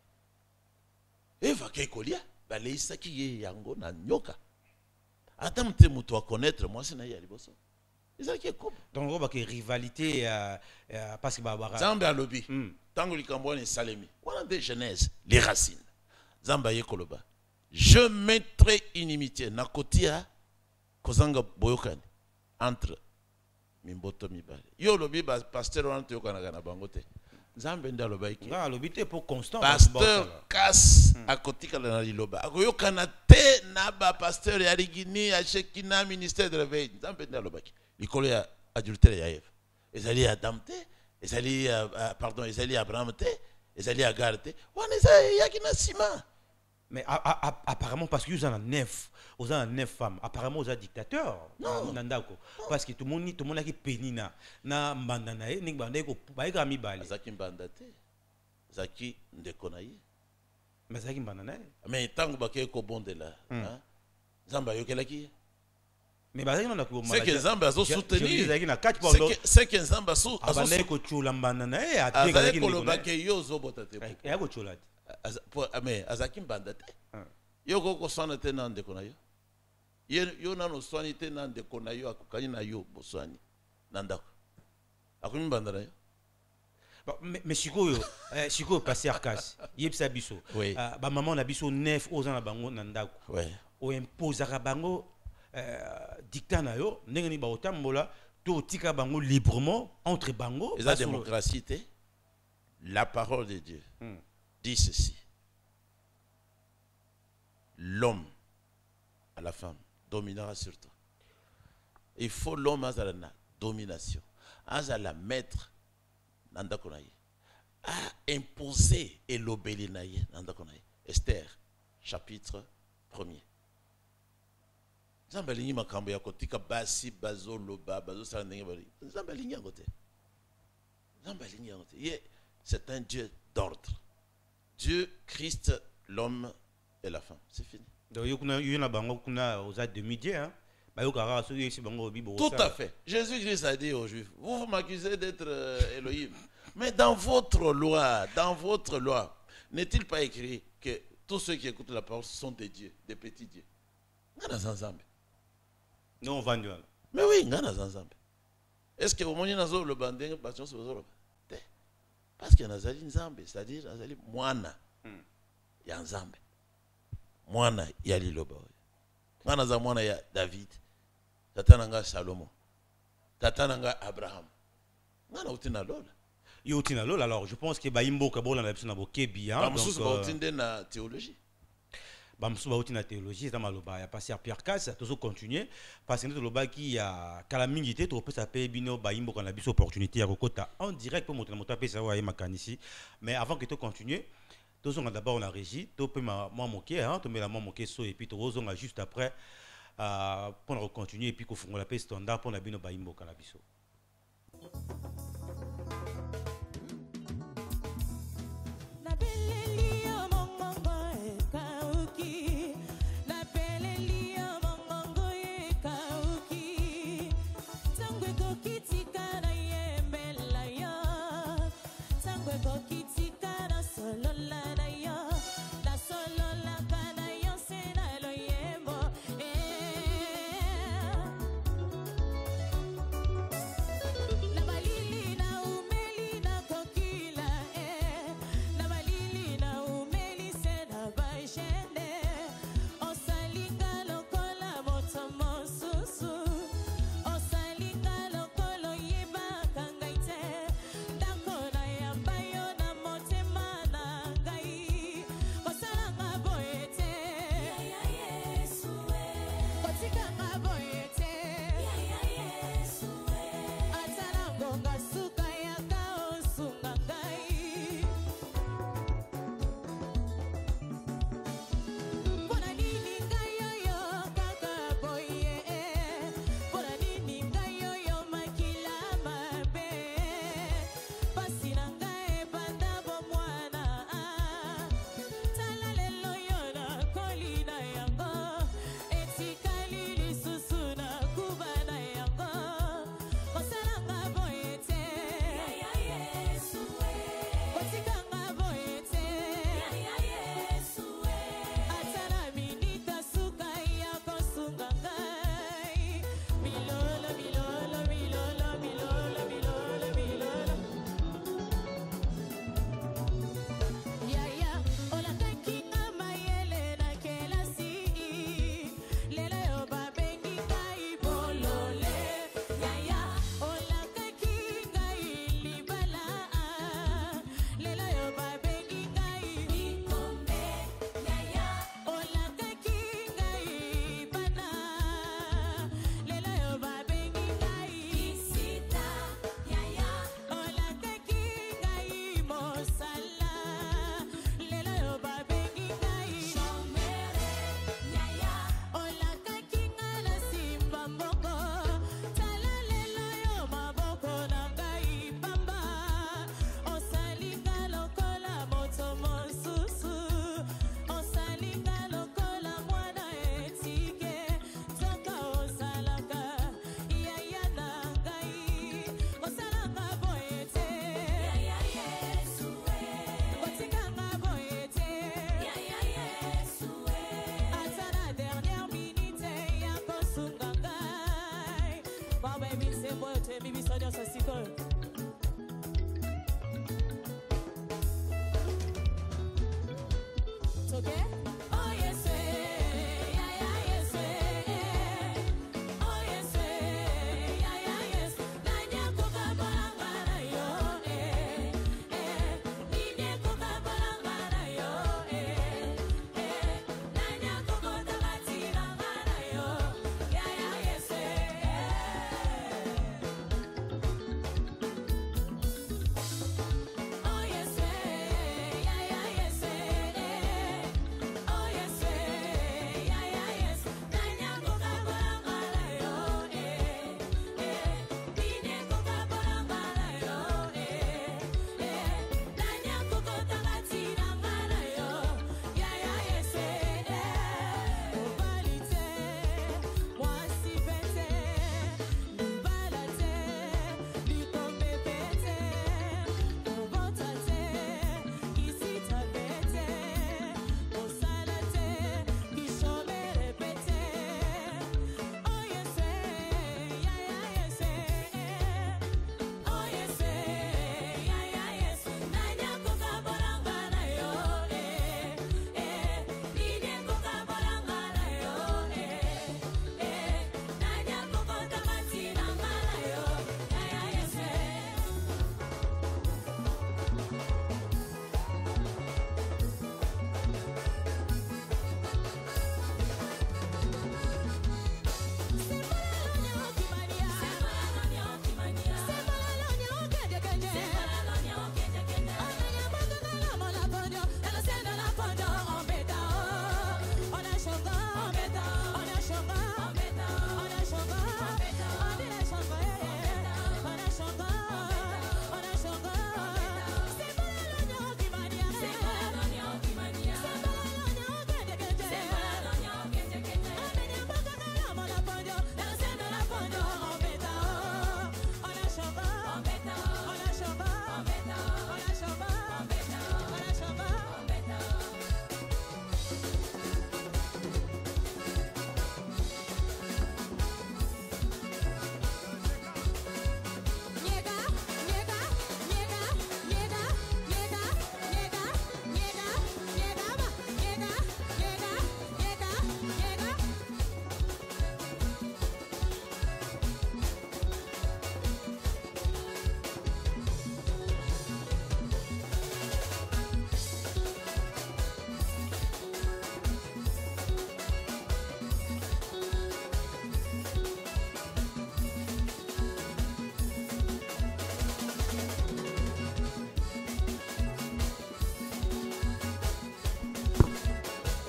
Eva kekolia baleisa ki ye yango na nyoka. Ata mte mutu wa connaître moi c'est na ya liboso. Ezaki ekobo. Donc on va que rivalité parce que Barbara Zamba alobi. Tango likambo ni Salemi. Wana de Genèse les racines. Zamba yekoloba. Je mettrai inimitié na kotia kozanga boyokani entre mimboto mibale. Yo lobi ba pasteur wana toyokana na bango te. Nzambe nda lobaiki nga lobité pour constant pasteur casse à côté na liloba akoyokana te na ba pasteur ya rigini ya Shekina ministère de réveil Nzambe nda lobaki likolo ya adultère ya Eve ezali Adam te ezali pardon ezali Abraham te ezali Agar te wana ezali yakina sima. Mais apparemment parce que vous en avez 9 femmes apparemment vous êtes dictateur nandako parce que tout le monde a qui penina na mbandana ni mbanda ko baika mibale zaki mbanda te zaki ndekona ye mais zaki mbandana mais tango bakay ko bondela hein zamba yokelaki mais bazaki na ko c'est que Nzambe azo soutenir c'est que Nzambe azo abane ko chula mbanda na e azali koloba ke yo ozobota te ya ko chula mais azaki mbanda te yo ko swana te na ndeko na yo yo nano swani te na ndeko na yo akokani na yo boswani na ndako akomi mbanda na yo. Mais Chico passé Arcas yebisa biso ba maman na biso 9 aux ans na bango na ndako o impose ka bango dictat na yo ndenge ni ba otambola to tika bango librement entre bango et la démocratie té la parole de Dieu dit ceci: l'homme à la femme dominera sur toi. Il faut l'homme à la domination, à la maître a imposé et l'obéli naïe. Esther, chapitre 1er. Zambalingi makambo ya kotika basi bazo loba bazo salandenge bali. Zambalingi ngote. Zambalingi ngote. C'est un Dieu d'ordre. Dieu, Christ, l'homme et la femme. C'est fini. Donc yuna bango kuna aux demi-dieu hein. Tout à fait. Jésus-Christ a dit aux Juifs, vous m'accusez d'être Elohim. Mais dans votre loi, n'est-il pas écrit que tous ceux qui écoutent la parole sont des dieux, des petits dieux? Non, on va. Mais oui, est-ce que au moment où le banding parce qu'il y a Nazali Nzambe, c'est-à-dire Nazali Moana. Il y a Nzambe. Moana, il y a Liloba. Ngana Moana, il y a David. Tatananga Salomon. Tatananga Abraham. Ngana utina lola. Yotina lola, alors je pense que Baimbo Kabola na bisona bokebi hein. Donc bautinde na théologie. Bamsou baoutina théologie, ça maloba ya passer Pierre Casse, toujours continuer parce que notre loba qui a calamité trop peut s'appeler bino Baimbo quand la biso opportunité à Rokota en direct pour montrer monter ça va makanisi. Mais avant que tu continues, tous on a d'abord la régie, tu peux moi moquer hein, tu mets la moquer so et puis tu on a juste après pour continuer et puis qu'on fait la paix standard pour la bino Baimbo quand la biso. La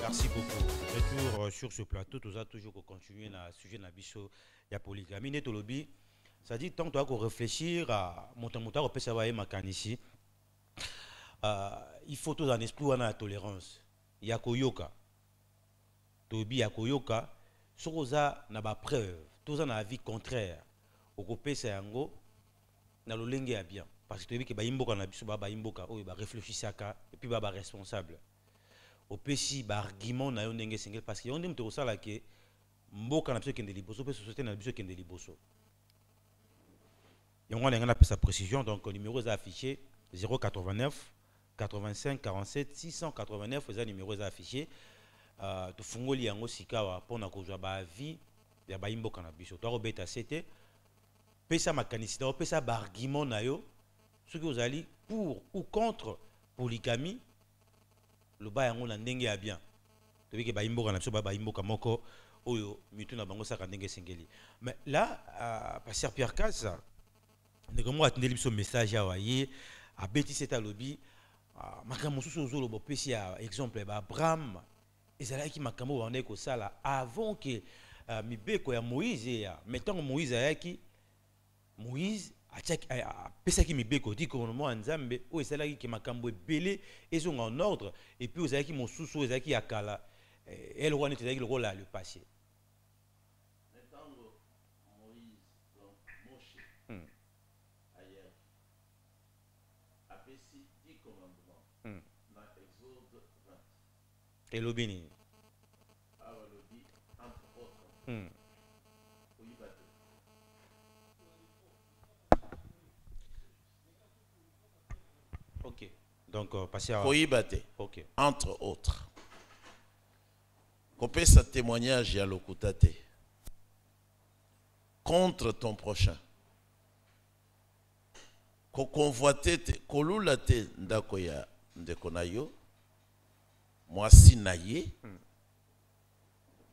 Merci beaucoup. Retour sur ce plateau, tout ça toujours qu'on continue dans le sujet de la bicho, il y a polygamie. Net lobby, ça dit tant qu'on réfléchir à monter on peut savoir ici. Il faut tout en esprit on a la tolérance. Il y a koyoka. Tobi ya koyoka, sokoza na ba preuve, tout ça na avis contraire. Au copé c'est yango na lolenge ya bien parce que tobi ke ba imboka na biso ba imboka oyo ba réfléchissaka et puis ba responsable. Au pesi ba argument na yo ndenge singel parce que on dit to sala ke mboka na biso kende liboso pe société na biso kende liboso. Yango na ngana pesa précision donc le numéro est affiché 089 85 47 689 les numéros est affiché to fungoli yango sikawa pona kozwa ba vie ya ba imboka na biso to robeta c'était pesa makanisida pesa ba argument na yo ce que vous allez pour ou contre polygamie le ba yango na ndenge ya bien to bike ba imboka na biso ba imboka moko oyo mitu na bango saka ndenge singeli mais là pasteur Pierre Kaza ne comme atendeli biso message ya waye a beti c'est à lobby makambo susu ozolo bo pesi ya exemple ba Abraham ezalaki makambo wana ko sala avant que mibeko ya Moïse ya mettons Moïse ayaki Moïse pesaki mibeko di gouvernement ya Nzambe o esalaki ke makambo ebele ezonga en ordre et puis ozalaki mosusu ezalaki ya kala elle wana ezalaki le rôle à le passé Moïse donc Moshe ailleurs apesi 10 commandements dans Exode 20 et lobini alors le dit entre autres Ok. Donc, passer à... Koibate. Ok. Entre autres. Kopé sa témoignage ya lokutate. Contre ton prochain. Ko convoité te, kolula te ndako ya ndeko na yo. Mwasi na ye.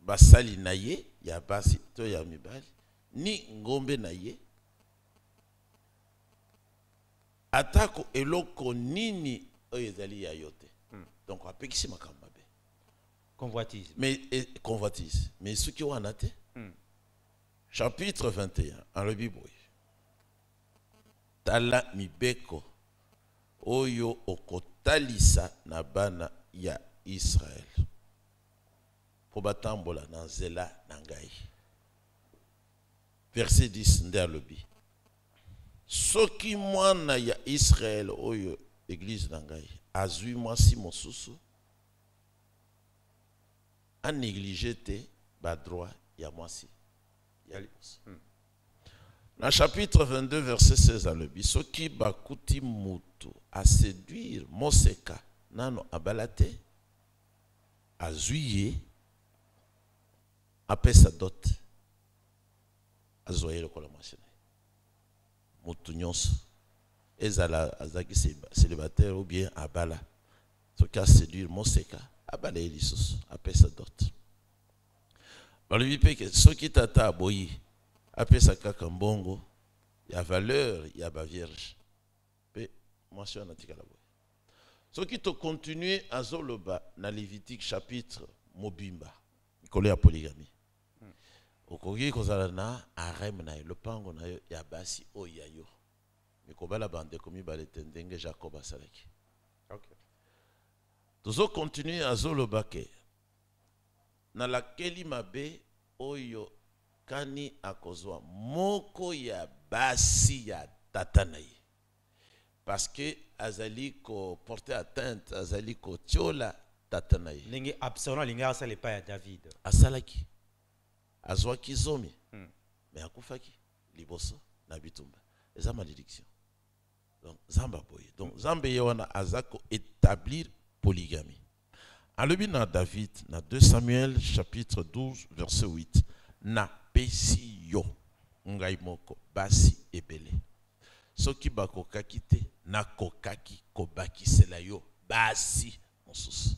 Basali na ye. Ya basi to ya mibali. Ni ngombe na ye. Atako eloko nini oyezali ya yote. Donc apekisi makambo mabe. Convoitise. Mais convoitise. Mais ce qui wana te. Chapitre 21 en le Bible. Tala mibeko oyo okotalisa na bana ya Israël. Po batambola na nzela na ngai. Verset 10 nde alobi. Soki mwana ya Israël oyo église na ngai azui mwasi mosusu a négligé te ba droit ya mwasi ya liboso. Na chapitre 22 verset 16 alobi soki bakuti mutu a séduire moseka nano abalate azui ye apesa dot azwa ye lokola mwasi na ye. Mutu nyonso ezala azaki célibataire ou bien abala soki a séduire moseka abala ye lisusu apesa dot. Balobi mpe ke soki tata aboyi apesa kaka mbongo ya valeur ya ba vierge pe mwasi wana tikala boye. Soki to continuer azoloba na Lévitique chapitre mobimba mikolo ya polygamie. Okoki kozala na harem na yo lopango na yo ya basi oyo ya yo. Mikobala bandeko mibale te ndenge Jacob asalaki. Ok. Tozo continuer azoloba ke na lakeli mabe oyo kani akozwa moko ya basi ya tata na ye. Parce que azali ko porter atteinte, azali ko tiola tata na ye. Ndenge Absalom alinga asala epai ya David. Asalaki. Azwaki zomi. Mais akufaki liboso na bitumba. Eza malédiction. Donc zamba boye. Donc zambe ye wana azako établir polygamie. Alobi na David na 2 Samuel chapitre 12 verset 8. Na pesi yo ngai moko basi ebele. Soki bakokaki te nakokaki kobakisela yo basi mosusu.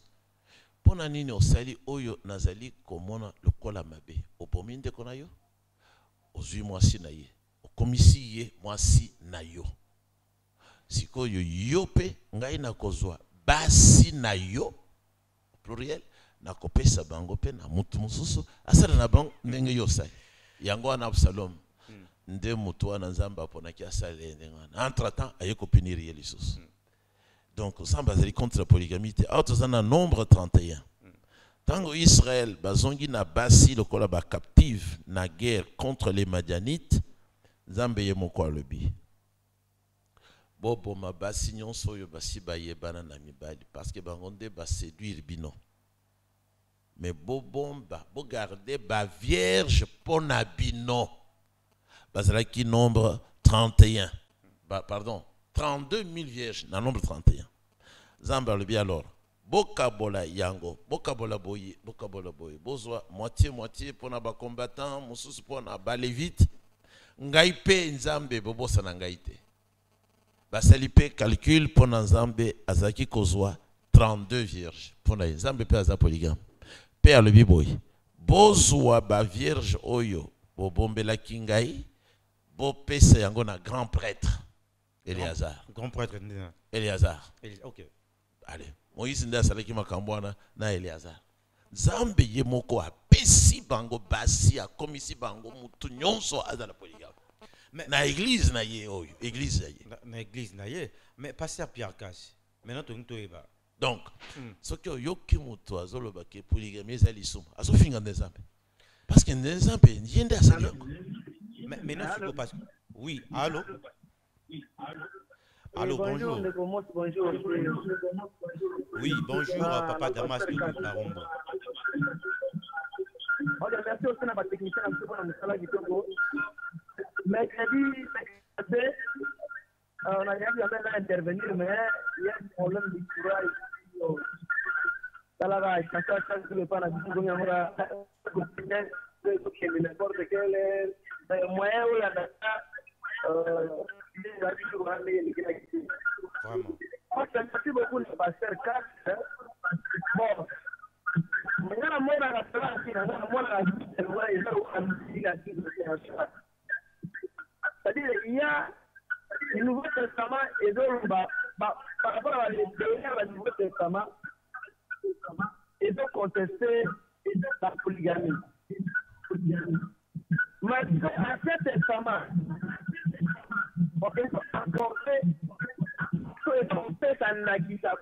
Pona nini osali oyo nazali komona lokola mabe. Opomi ndeko na yo. Ozwi mwasi na ye. Okomisi ye mwasi na yo. Sikoyo yo pe ngai nakozwa basi na yo pluriel nakopesa bango pe na mutu mosusu asala na bango ndenge yo sai. Yango wana Absalom nde mutu wana nzamba ponaki asala ndenge wana. Entre temps aye kopiniri ye lisusu. Donc samba zali contre la polygamie te. Autozana nombre 31. Tango Israël bazongi na basi lokola ba captive na guerre contre les Madianites, Nzambe ye moko alobi. Bobo ma basi nyonso oyo basi bayebana na mibali parce que bango nde ba séduire bino. Mais bobomba, bo garder ba vierge pona bino. Bazalaki nombre 31. Pardon, 32 000 vierges na nombre 31. Nzambe alobi alors. Bokabola yango, bokabola boye, bozwa moitié pona ba combattant, mosusu pona ba lévite. Ngai pe Nzambe bobosa na ngai te. Basali pe calcul pona Nzambe azaki kozwa 32 vierges. Pona Nzambe pe aza polygame. Pe alobi boye. Bozwa ba vierge oyo bobombelaki ngai, bopesa yango na grand prêtre Éléazar. Grand prêtre Éléazar. Ok. Allez. Moïse nde asalaki makambo wana na Éléazar. Nzambe ye moko apesi bango basi akomisi bango mutu nyonso azala polygame. Na église na ye oyo, église na ye. Na église na ye, mais pasteur Pierre Kasi. Maintenant to nto eba. Donc, soki oyoki mutu azoloba ke polygamie eza lisumu, azofinga nde Nzambe. Parce que nde Nzambe ye nde asali yango. Mais non, c'est parce que... Oui, allô? Allô, bonjour. Bonjour. Oui, bonjour, Papa Damas de Baromba. Merci aussi à la technicien pour la salle du Congo. Mercredi, on a intervenir, mais il y problème du courage. Talaga, chaque le pas la vision de la n'importe quel moyen ou la data, Vraiment. Merci beaucoup, le pasteur Cass. Bon, maintenant, moi, dans la place, c'est-à-dire, il y a le Nouveau Testament et donc, par rapport à le Nouveau Testament, et donc contester la polygamie. Mais l'Ancien Testament, on peut accorder ça n'a qui ça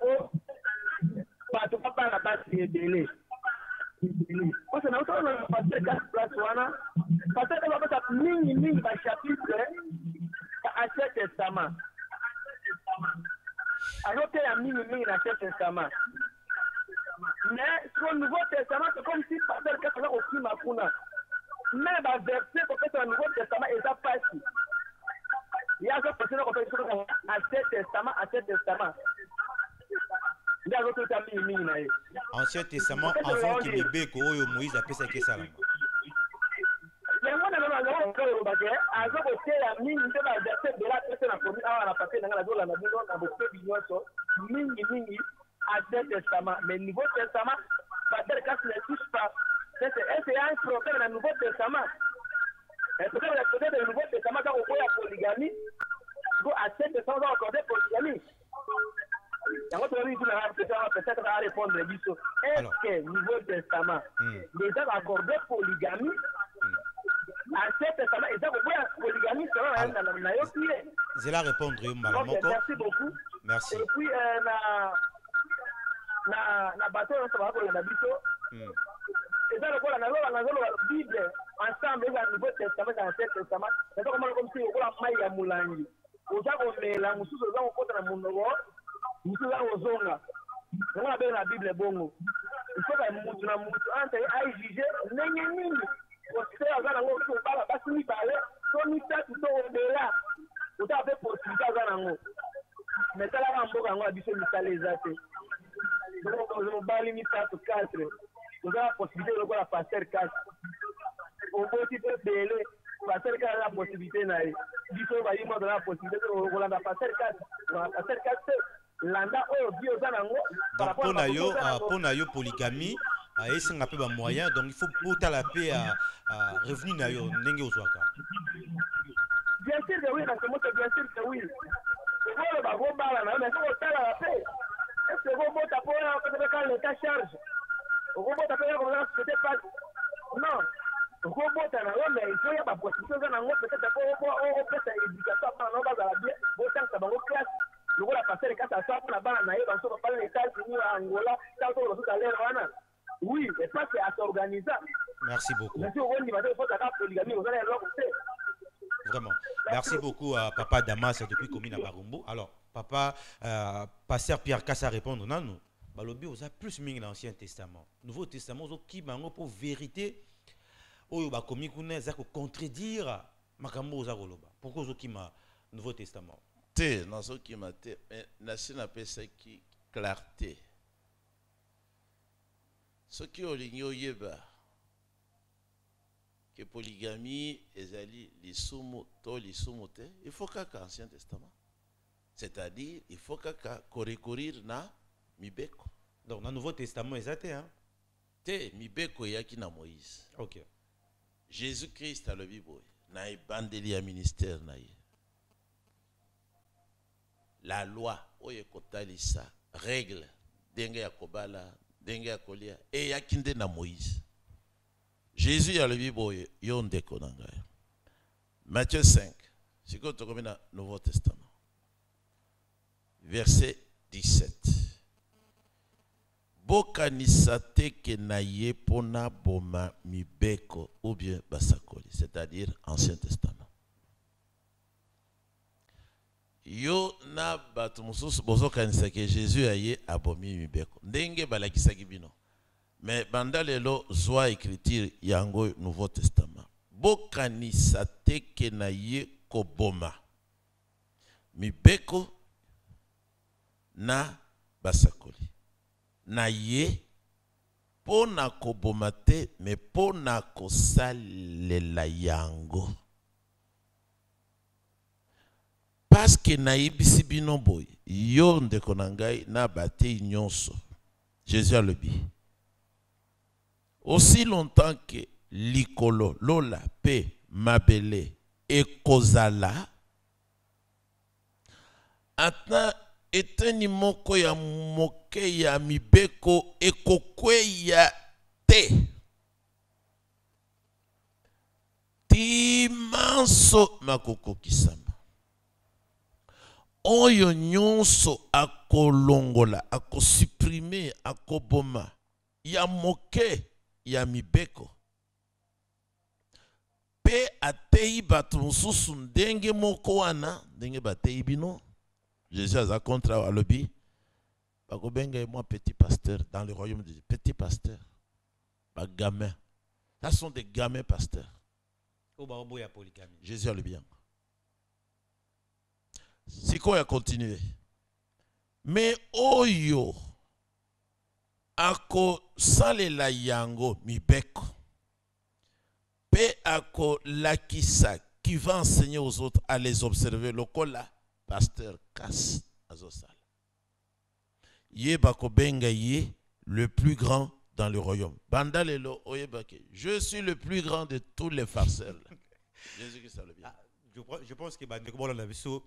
parce que papa n'a pas signé délai. Parce que nous avons passé 4 places parce que nous avons passé mini chapitre à l'Ancien Testament. Alors qu'il y a mini dans l'Ancien Testament. Mais sur le Nouveau Testament, c'est comme si pasteur Cass avait aussi ma kuna. Mais le verset qu'on fait sur le Nouveau Testament est pas facile. Il y a d'autres personnes qui ont fait Ancien Testament, Ancien Testament. Il y a d'autres amis. Ancien Testament, avant qu'il ne bête que Moïse a fait ça que ça. Mais moi, je vais vous dire, à ce côté, la mine, je vais verser de la personne à commis, à la passer dans la zone, dans le bilan, mini, Ancien Testament. Mais le Nouveau Testament, pasteur Cass ne touche pas. C'est un problème dans le Nouveau Testament. Et peut-être le Nouveau Testament, quand on voit la polygamie, à 7 ans, on va accorder polygamie. Peut-être à répondre, est-ce que le Nouveau Testament, les gens accordé polygamie, à 7 ans, ils ont la polygamie selon la je vais répondre, merci beaucoup. Merci. Et puis, na bateau, on va voir la biso. Et ça, la Bible, ensemble, le Nouveau Testament, l'Ancien Testament, c'est comme si on a maïa moulangi. On a mis la moussou, on a fait un monde, moussou, on a fait la Bible bongo. Il faut que moussou, entre aïe juger, n'est-ce pas? On sait, on a la base, on parle, on y t'a tout au là. On a fait possibilité à Zanango. Mais ça, là, on a dit que c'est les athées. Donc, on va limiter à 4. On a la possibilité de voir la pasteur Cass. On peut aussi faire délai. Pasteur Cass a la possibilité d'aller. Il faut va y avoir la possibilité de voir la pasteur Cass. La pasteur Cass, l'anda au bio Zanango. Donc, pour la polygamie, il y a un moyen, donc il faut porter la paix à revenu na yo ndenge ozwaka. Bien sûr que oui, parce que moi c'est bien sûr que oui. C'est vrai le bago bala na mais faut tala la paix. Est-ce que vous bota pour quand l'état charge? Vous bota pour comme ça c'était pas. Non. Vous bota na mais il faut y avoir possibilité na ngo peut-être pour on peut ça éducation par non bazala bien. Bota ça bango classe. Le la passer quand ça sort na bana na yo dans ce pas les États-Unis Angola, ça tout tout à l'heure wana. Oui, et ça c'est à s'organiser. Merci beaucoup. Vraiment. Merci beaucoup à Papa Damas depuis Komina Barumbo. Alors, Papa, Pasteur Pierre Cass à répondre. Non, nous. Balobi, on a plus mis l'Ancien Testament. Nouveau Testament, on qui mango pour vérité. Oyo ba komi kuna za ko contredire makambo za koloba. Pourquoi on qui ma Nouveau Testament? Te, non so qui ma te, mais nasi na pesa qui clarté. Ce qui est ligné yeba que polygamie ezali lisumu to lisumu te, il faut qu'à l'Ancien Testament. C'est-à-dire, il faut qu'à recourir na mibeko. Donc, dans le Nouveau Testament, exacté, hein? Te mibeko yaki na Moïse. Ok. Jésus-Christ a le Bible. Na ebandeli ya ministère na ye. La loi, oye kotalisa, règle, denge ya kobala, denge ya kolia, et yakinde na Moïse. Jésus a le Bible, yonde konanga. Matthieu 5, c'est quand on dans le Nouveau Testament. Verset 17. Bokanisa te ke na ye pona boma mibeko ou bien basakoli, c'est-à-dire Ancien Testament. Yo na batu mususu bozo kanisa ke Jésus aye abomi mibeko. Ndenge balakisa kibino. Mais banda lelo zwa écriture yango Nouveau Testament. Bokanisa te ke na ye koboma mibeko na basakoli na ye pona koboma te me pona kosalela yango paske nayebisi bino boye yo ndeko na ngai na batei nyonso. Jésus alobi aussi longtemps que likolo lola pe mabele ekozala ata eteni moko ya moke ya mibeko ekokweya te timanso makokokisama oyo nyonso akolongola akosuprime akoboma ya moke ya mibeko pe atei bato mosusu ndenge moko wana ndenge batei bino. Jésus a contre alobi bakobenga moi petit pasteur dans le royaume de Dieu. Petit pasteur gamin, ça sont des gamins pasteurs. Jésus alobi yango. Siko ya continuer mais oyo ako salela yango mibeko pe ako lakisa qui va enseigner aux autres à les observer lokola pasteur Kas azosala ye bako benga ye le plus grand dans le royaume bandalelo oyebake je suis le plus grand de tous les farceurs. Jésus Christ le bien. Je pense que bandeko bolanda biso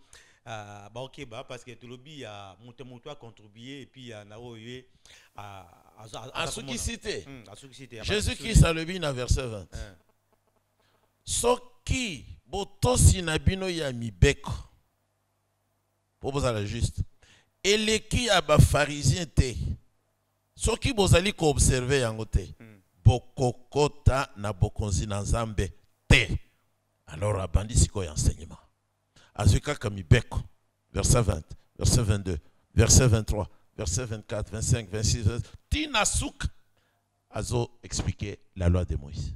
ok parce que tout le bi a monté à contribuer et puis na oye à ce qui cité Jésus Christ a le bien à verset 20 soki botosi na bino ya mibeko pour vous aller juste eleki ya ba pharisien te soki bozali ko observer yango te bokokota na bokonzi na Nzambe te. Alors abandi siko ya enseignement azuka kamibeko verset 20 verset 22 verset 23 verset 24 25 26 tina souk azo expliquer la loi de Moïse.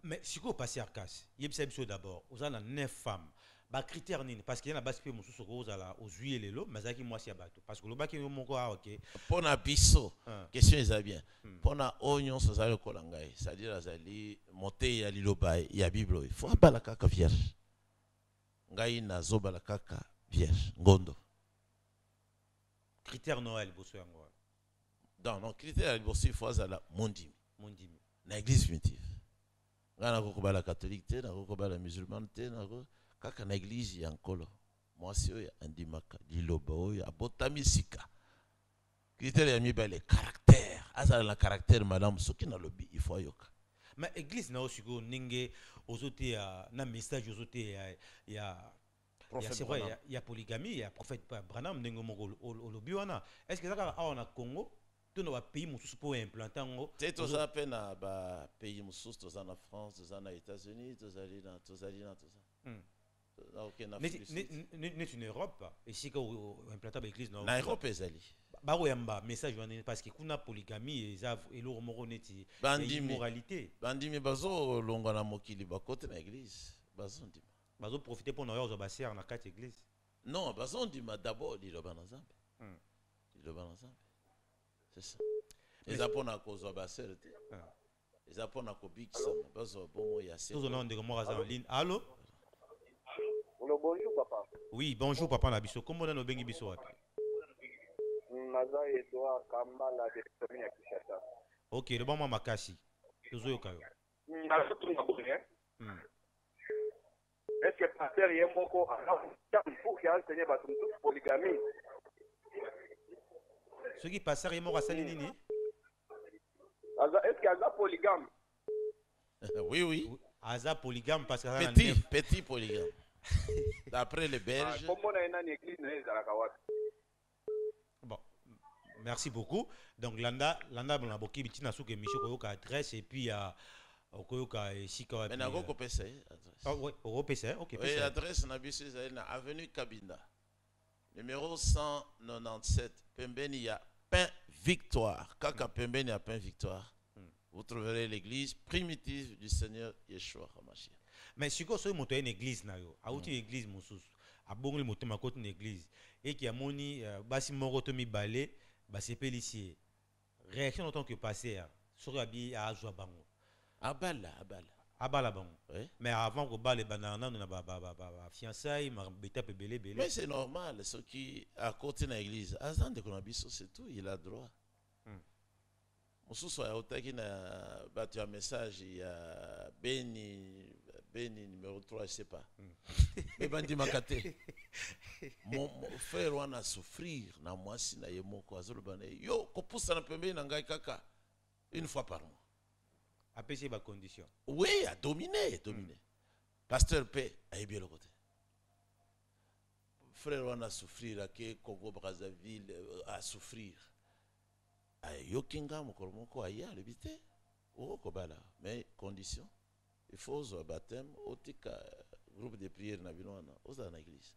Mais si vous passez à Arcas, il y a d'abord, vous avez 9 femmes. Bah critère ni parce qu'il y a base pe mususu ko aux huiles lelo mais ça qui moi si abato parce que le baki mo ko OK pona biso question est bien pona onyon so zalo kolangai c'est-à-dire azali monter ya liloba ya bible il faut bala kaka vierge ngai na zobala kaka vierge ngondo critère Noël bosso yango non critère bosso faut azala mondimi na église primitive ngana ko bala catholique te na ko bala musulman te na ko kaka na église ya nkolo mwasi oyo andimaka liloba oyo abotamisika critère ya mibale caractère azala na caractère malamu soki na lobi il faut ayoka mais église na osiko ninge ozote na message ozote ya c'est vrai il y a polygamie il y a prophète Branham ningo moko olobi wana est-ce que ça a na Congo tout nos pays mususu pour implanter ngo c'est tout ça peine na ba pays mususu to na France to na États-Unis to na tout ça n'est une Europe ici que implantable l'église non na Europe ezali baro yamba message parce que kuna polygamie et lo moko neti immoralité bandimi bazo longwa na mokili bakote na église bazondima bazo profiter pour noyo zo baser na quatre église non bazondima d'abord liloba na Nzambe c'est ça eza pona kozwa baser te eza pona kobikisa bazo bomo ya se tout nom de moi en ligne. Allô. Bonjour papa. Oui, bonjour papa na biso. Comment on bengi biso wapi? Naza Edouard Kambala de commune ya Kinshasa. OK, le bon mama makasi. Tozoyoka yo. Nazo tunga bone. Est-ce que pasteur yemoko a pour qu'il enseigne bato toute polygamie? Ce qui pasteur yemoko asali nini? Est-ce qu'il y a polygame? Oui. Aza polygame parce que petit polygame. D'après les Belges. Bon, merci beaucoup. Donc Landa bon boki bitina souke micho koyoka adresse et puis koyoka sika. Mais na ko pesa adresse. Ah oui, au pesa, OK. Oui, adresse na biso na avenue Kabinda. Numéro 197 Pembeni ya Pain Victoire. Kaka Pembeni ya Pain Victoire. Vous trouverez l'église primitive du Seigneur Yeshua HaMashiach. Mais si vous avez une église, vous avez une église, vous avez une église, et qui a moni basi moko to mi balé bah c'est policier. Réaction en tant que passé, sur abi à joie bango. Abala. Abala bango. Oui. Mais avant que bas les bananas, on a fiançailles, ma bêta belé. Mais c'est normal, ceux qui à côté de l'église, Azan de Konabiso, c'est tout, il a droit. Mosusu aotaki na battu un message, il y a Beni numéro 3, je sais pas. Mais bandi makate. Mon frère on a souffrir na mwasi na yemoko azolobane yo kopusa na pembe na ngai kaka une fois par mois. Apaiser ma condition. Oui, à dominer. Pasteur P a bien le côté. Frère on a souffrir à que Congo Brazzaville a souffrir. Yokinga mokoromoko aya lebité. Oh kobala, mais condition. Il faut au baptême, au tika groupe de prière na binwana, aux dans l'église.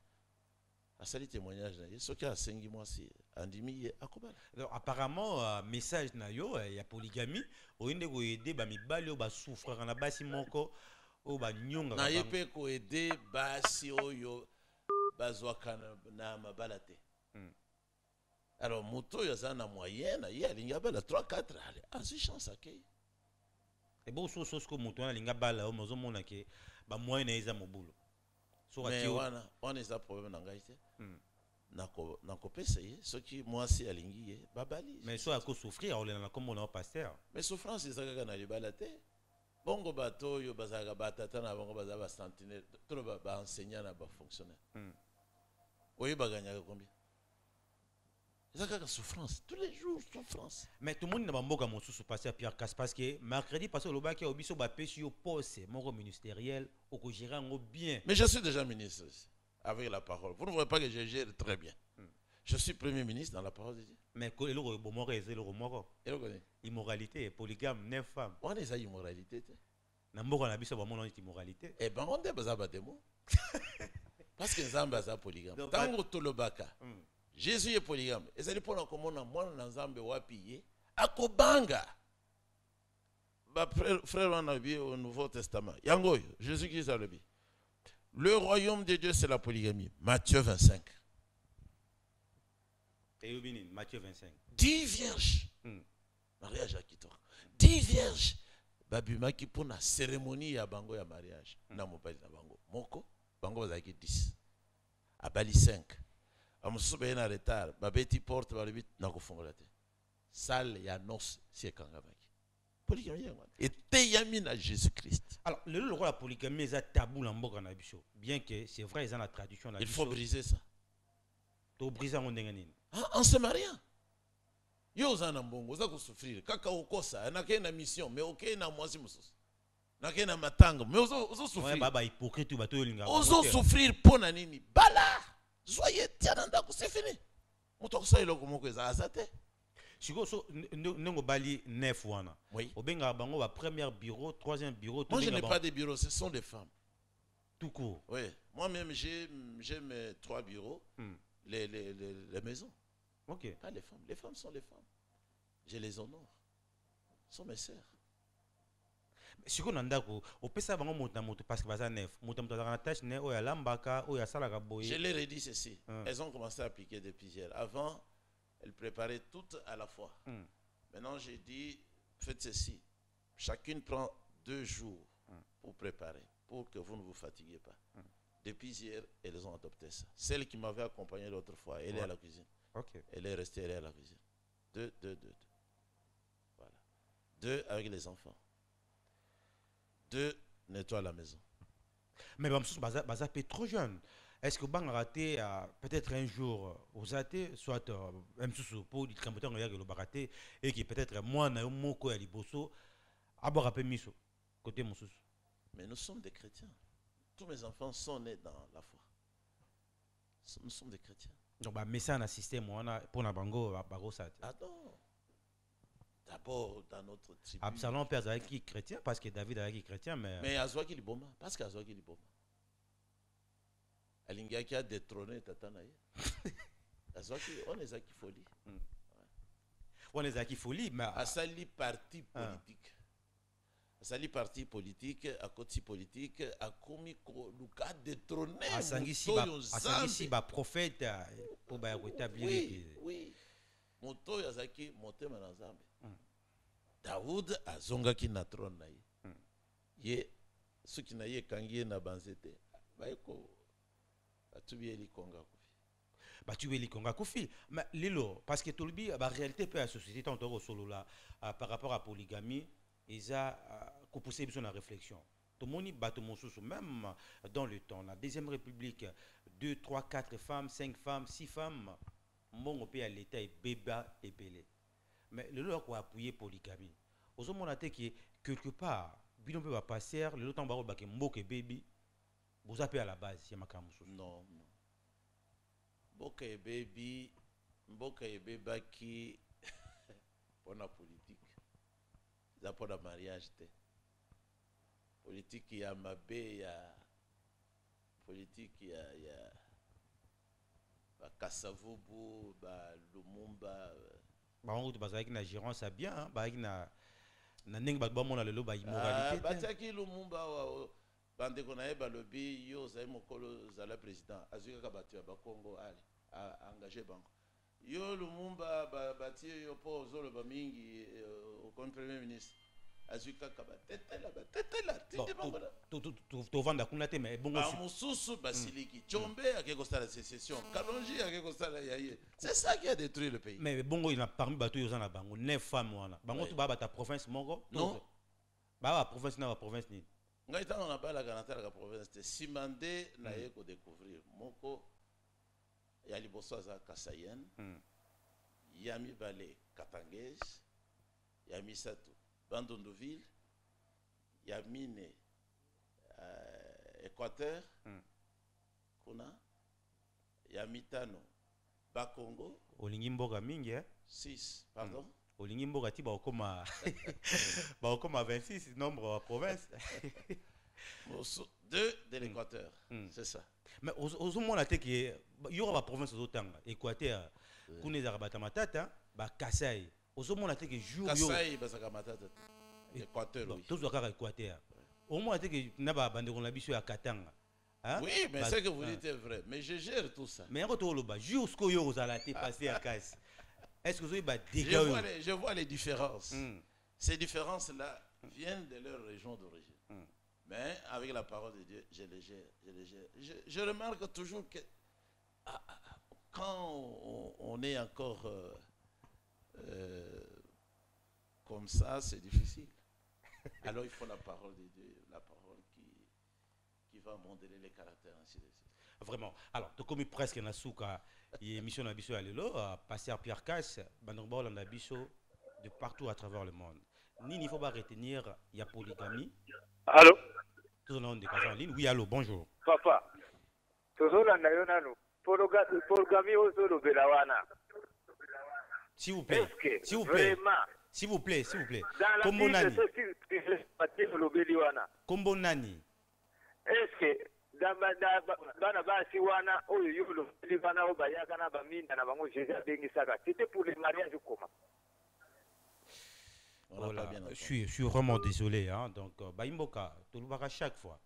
À sali témoignage na ce qui a 5 mois si andimi akobala. Alors apparemment message na yo il y a polygamie, o inde ko aider ba mibali o ba souffrir na basi moko o ba nyonga na yepe ko aider basi oyo bazwaka na mabalate. Alors moto yo za na moyenne, il y a linga bala 3 4 allez, asi chance akei. Et bon so ko moto na linga bala o mozo mona ke ba moyenne eza mobulu. Mais on est un problème dans Gaïté. Nako pesa ye, ce qui moi si alingi ye, babali. Mais soit à cause souffrir, on est comme on a pasteur. Mais souffrance c'est ça que na libalate. Bongo bato yo bazaga batata na bongo bazaba sentinelle, tout ba enseignant na ba fonctionnaire. Oyi baganya combien? C'est ça que souffrance, tous les jours souffrance. Mais tout le monde n'a pas mboka mon sous pasteur Pierre Casse parce que mercredi passé au Lobaki au biso ba pesi au poste mon ministériel au ko gérer en bien. Mais je suis déjà ministre avec la parole. Vous ne voyez pas que je gère très bien. Je suis premier ministre dans la parole de Dieu. Mais que le bomoro est le moro. Immoralité, polygame, 9 femmes. On est à immoralité. Na mboka na biso ba mon immoralité. Eh ben on débat ba demo. Parce que Zamba za polygame. Tango tolobaka. Jésus est polygame. Et c'est pour nous comment moi dans Zambie wapi akobanga. Ba frère on a vu au Nouveau Testament. Yango Jésus-Christ a le dit. Le royaume de Dieu c'est la polygamie. Matthieu 25. Et Matthieu 25. 10 vierges. Mariage à Kitor. 10 vierges. Babima qui pour la cérémonie ya bango ya mariage. Na mobali na bango. Moko bango bazaki 10. Abali 5. Amusuba na retard, babeti porte ba lebit na kofungola te. Salle ya noces c'est kangabaki. Polygamie ya ngwana. Et teyami na Jésus-Christ. Alors, le roi la polygamie est tabou en mboka na biso. Bien que c'est vrai ils ont la tradition na biso. Il faut briser ça. To briser on ndenganini. En se mariant. Yo zana mbongo za kusufrir. Kaka ukosa na na mission mais OK na mwasi mususu. Na na matanga mais ozo souffrir. Ouais baba hypocrite bato yo linga. Ozo souffrir pona nini? Bala. Soyez tiananda ko c'est fini. Moto ko sa iloko moko eza azate. Siko so ndongo bali 9 wana. Oui. Obenga bango ba premier bureau, troisième bureau, tout. Moi je n'ai pas de bureau, ce sont des femmes. Tout court. Oui. Moi-même j'ai mes 3 bureaux, les maisons. OK. Pas les femmes. Les femmes sont les femmes. Je les honore. Ce sont mes sœurs. Siko nandako opesa bango moto parce que baza 9. Moto na tâche ne o ya lambaka o ya salaka boye. Je leur ai dit ceci. Elles ont commencé à appliquer depuis hier. Avant, elles préparaient toutes à la fois. Maintenant, j'ai dit faites ceci. Chacune prend 2 jours pour préparer, pour que vous ne vous fatiguez pas. Depuis hier, elles ont adopté ça. Celle qui m'avait accompagné l'autre fois, elle est à la cuisine. OK. Elle est restée, elle est à la cuisine. 2. Voilà. 2 avec les enfants. 2 nettoie la maison. Mais baza peut trop jeune. Est-ce que bang raté peut-être un jour aux athées soit même sous pour du cambotin regarde le baraté et qui peut-être moi na moko ya liboso abora pe miso côté mon sous. Mais nous sommes des chrétiens. Tous mes enfants sont nés dans la foi. Nous sommes des chrétiens. Donc bah mais ça na système on a pour na bango baro ça. Ah non. D'abord dans notre tribu. Absalom père qui chrétien parce que David est chrétien mais Azwaki liboma parce que Azwaki liboma. Alinga qui a détrôné Tatana. Azwaki on est qui folie. On est qui folie mais Asali parti politique. Asali parti politique à côté politique a commis Luka détrôné. Asangisi ba prophète pour ba rétablir. Oui. moto yazaki motema na Nzambe. Daoud azongaki na trône na ye. Ye soki na ye kangi na banzete baiko batubi likonga kufi. Batubi likonga kufi. Mais lilo parce que tolbi ba réalité pe la société tant au solo là par rapport à polygamie, ils a pousser besoin de réflexion. Tout le monde bat même dans le temps la deuxième république 2 3 4 femmes 5 femmes 6 femmes mon pays à l'état est béba et belé. Mais le lot quoi appuyer polygamie. Aux hommes on a été qui quelque part bilan peut passer le temps baro baké mboke baby vous appelez à la base c'est makamusu. Non non. Mboke baby mboka e beba qui pour la politique. Ça pour le mariage te. Politique ya mabe ya politique ya ba Kasavubu ba Lumumba ba on bazaki na gérance a bien ba na ning ba mona lelo ba immoralité bataki Lumumba wa bande ko na ba lobby yo za mokolo za la président azuka ka batu ba Congo ali engagé bango yo Lumumba bati yo po zolo ba mingi au premier ministre azuka ka tetela tindi bango to vanda kuna te mais bongo mususu basiliki Tchombe akeko sala sécession Kalonji akeko sala yaye c'est ça qui a détruit le pays mais bongo il a parmi bato yo na bango 9 femmes wana bango to baba ta province moko non baba province na province ni ngai tano na bala kanatala ka province te simande na ye ko découvrir moko ya liboso za Kasayen yami bale Katangese yami satu Bandondoville, Yamine, Équateur, Kuna, Yamitano, Bakongo. Olingimboga mingi 6, pardon. Olingimboga ti ba okoma 26 nombre de province. 2 de l'Équateur, c'est ça. Mais aux monde te que il y aura la province d'autant Équateur, Kuna zarabata matata, ba Kasai. Aux monde te que jour yo Kasai basaka matata. Équateur oui. Tous doivent Équateur. Au moins te que na ba bande ko na biso ya Katanga. Hein? Oui, mais ce que vous dites est vrai. Mais je gère tout ça. Mais quand on le jusqu'au yo vous allez passer à casse. Est-ce que vous avez ba dégâts? Je vois les différences. Ces différences-là viennent de leur région d'origine. Mais avec la parole de Dieu, je les gère. Je remarque toujours que quand on est encore comme ça, c'est difficile. Alors il faut la parole de Dieu, la parole qui va modeler les caractères ainsi de suite. Vraiment. Alors, tu comme presque na souka, il émission na biso alelo, passer Pierre Casse, bandongba na biso de partout à travers le monde. Ni il faut pas retenir il y a polygamie. Allô? Tout le monde de en ligne. Oui, allô, bonjour. Papa. Toujours la nayonano. Polygamie au solo belawana. S'il vous plaît. S'il vous plaît. S'il vous plaît, s'il vous plaît. Combo nani? Combo nani? Est-ce que bana basi wana oyo yulo libana obayaka na baminda na bango Jésus abengisaka. C'était pour le mariage comment? Voilà, je suis vraiment désolé hein. Donc baimboka tolubaka chaque fois.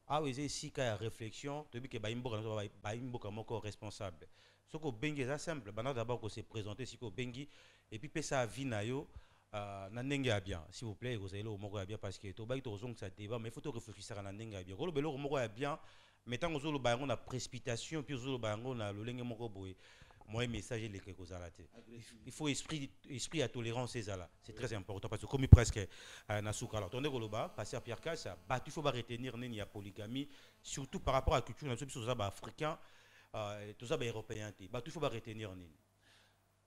Ah oui, c'est si ka réflexion, tu dis que baimboka moko responsable. Ce que bengi c'est simple, bana d'abord que c'est présenter si ko bengi et puis ça vie na yo na ndenge bien s'il vous plaît vous allez au moko bien parce que to ba to zong ça débat mais il faut to réfléchir na ndenge bien. Ko lo belo moko bien mais tant que ba ngo na précipitation puis zo ba ngo na lo lenge moko boye. Moi message les quelque chose il faut esprit à tolérance ces là c'est très important parce que comme presque na souka alors tondé koloba passer Pierre Kassa bah il faut pas retenir nini ya polygamie surtout par rapport à la culture na biso za ba africain tout ça ba européen bah il faut pas retenir nini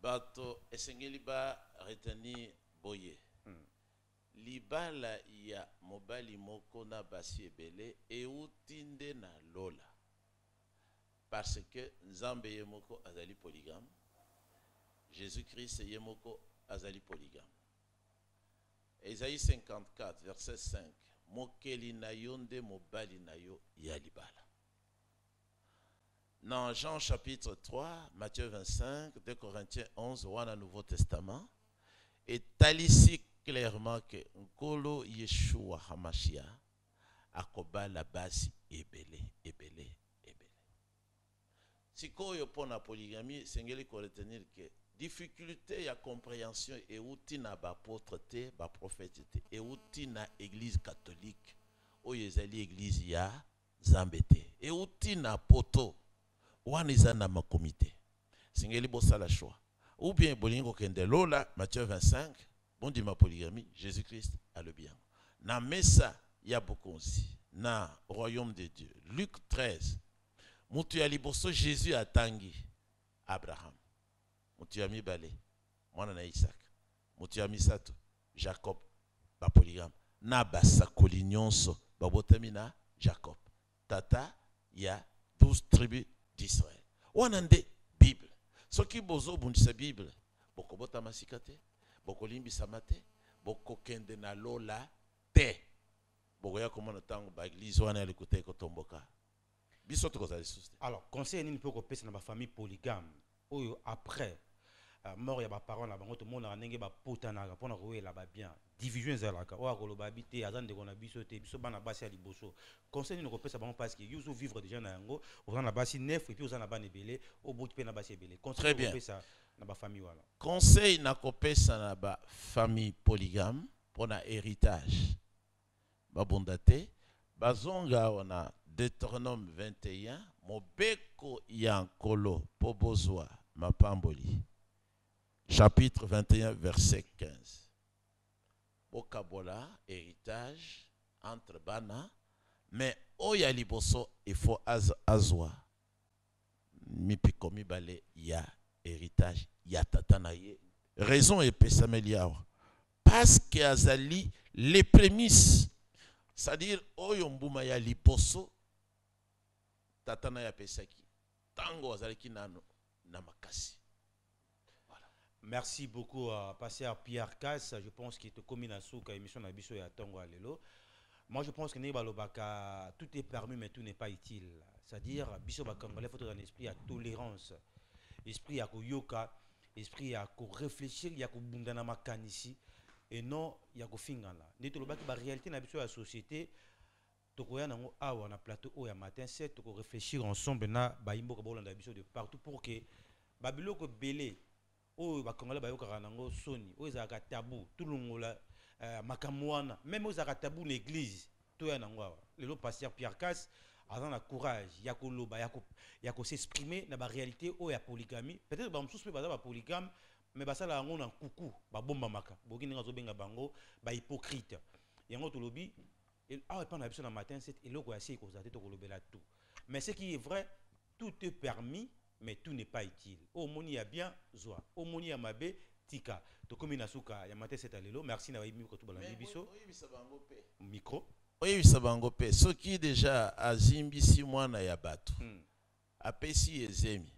bato esengeli ba retenir boye libala ya mobali moko na basi ebele eutinde na lola parce que Nzambe yemoko azali polygame, Jésus-Christ yemoko azali polygame. Ésaïe 54 verset 5 mokeli na yo nde mobali na yo ya libala. Dans Jean chapitre 3, Matthieu 25, 2 Corinthiens 11, wana Nouveau Testament étalisi clairement que Nkolo Yeshua Hamashia akobala basi ebele. Si koyo pour la polygamie, c'est ngeli ko retenir que difficulté ya compréhension et outi na ba apôtre te ba prophète te et outi na église catholique oyo ezali église ya Nzambe te et outi na poto wana eza na makomité singeli bosala choix ou bien bolingo kende lola Matthieu 25 bondi ma polygamie Jésus-Christ a le bien na mesa ya bokonzi na royaume de Dieu Luc 13 mutu ya liboso Jésus atangi Abraham mutu ya mibale mwana na Isaac mutu ya misato Jacob ba polygame na basakoli nyonso babotami na Jacob tata ya 12 tribus d'Israël wana nde Bible soki bozo bundisa Bible bokobota masika te bokolimbisama te bokokende na lola te bokoya komona tango ba église wana ya likuta ekotomboka biso tokozala lisusu te. Alors conseil nini mpe kopesa na bafamille polygame oyo après mort ya baparent na bango tomonaka ndenge bapotanaka mpona koyela babien division ezalaka oyo akoloba bi te aza ndeko na biso te biso bana basi ya liboso conseil nini kopesa bango parce que yo ozovivre déjà na yango oza na basi 9 et puis oza na bana ebele oboki mpe na basi ebele conseil kopesa na bafamille wana conseil na kopesa na bafamille polygame mpona héritage babunda te bazonga wana Deutéronome 21 mobeko ya nkolo po bozwa mapamboli chapitre 21 verset 15 bokabola héritage entre bana mais oya liboso il faut azwa mipiko mibale ya héritage ya tata na ye raison epesameli awa parce que azali les prémices c'est-à-dire oyo mbuma ya liboso tata na ya pesaki tango azalaki nano na makasi. Merci beaucoup à Pasteur Pierre Casse. Je pense qu'il est commis dans la émission de Bisso et à Tongo Alelo. Moi, je pense que tout est permis, mais tout n'est pas utile. C'est-à-dire, Bisso Bakangale, il faut un esprit à tolérance, esprit à yoka, esprit à réfléchir, il y a bundana makanisi, et non, il y a fingala. N'est ce pas la réalité de la société? Tokoya nango awa na plateau o ya matin 7 toko réfléchir ensemble na baimbo ka bolanda biso de partout pour que babilo ko belé o bakongala bayokaka nango soni o ezaka tabou tulungola makamwana même ozaka tabou l'église to ya nango awa lelo pasteur Pierre Casse a na courage ya ko loba ya ko s'exprimer na ba réalité o ya polygamie peut-être ba msusu ba ba polygame mais basala yango na kuku ba bomba maka boki ninga zo benga bango ba hypocrite yango to lobi ah et pendant la matin c'est et logo assez ko zate to ko lobela tout mais ce qui est vrai tout est permis mais tout n'est pas utile. Au moni ya bien zoa, au moni ya mabe tika. To komi na suka ya matin c'est alelo. Merci na waimi ko to balandi biso. Micro. Oui sabango pe. Ce qui déjà azimbi si mwana ya bato. Apesi ezemi.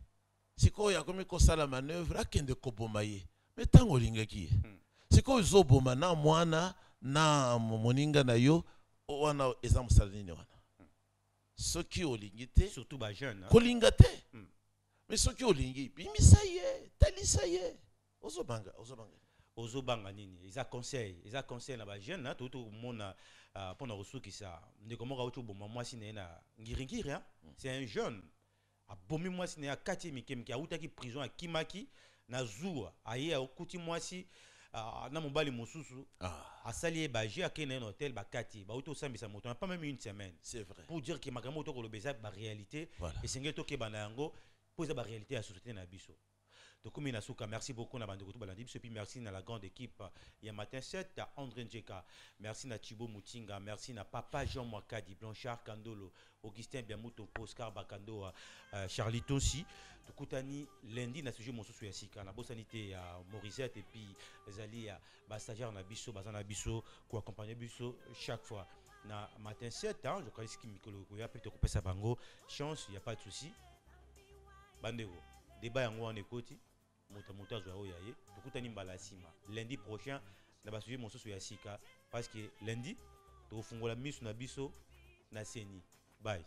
Siko ya komi ko sala manœuvre akende ko bomaye. Mais tango lingaki. Siko zo boma na mwana na moninga na yo wana ezamu salinini wana. Ce qui olingite surtout ba jeune. Kolingate. Mais ce qui est olingi, bimisa ye, talisa ye, ozobanga nini, ils a conseil na ba jeune na tout mona pona resuki sa, ndeko moka ocho boma mwasi na ngiringiri hein, c'est un jeune a bomi mwasi na kati mikemki a utaki prison a kimaki na zuwa aye okuti mwasi na mobali mosusu asali ba je akena un hôtel ba kati ba auto sambisa moto pas même une semaine, c'est vrai pour dire que makamo to ko lobeza ba réalité et sengel to ke bana yango poser la réalité à la société na biso. Donc comme Inasuka, merci beaucoup na bande de balandi biso puis merci na la grande équipe ya matin 7 à André Njeka, merci na Thibaut Moutinga, merci na papa Jean Mwakadi, Blanchard Kandolo, Augustin Biamuto, Oscar Bakando, Charlie Tossi. Tukutani lundi na sujet monso ya sika na bosanité à Morisette et puis Zali à stagiaire na biso, bazana biso ko accompagner biso chaque fois. Na matin 7 hein, je crois que Mikolo ko ya peut te couper sa bango, chance, il y a pas de souci. Bandego, débat yango en ekoti, moto azwa oya ye, tukutani mbala sima. Lundi prochain, na ba sujet monso ya sika parce que lundi, to fungola misu na biso na seni. Bye.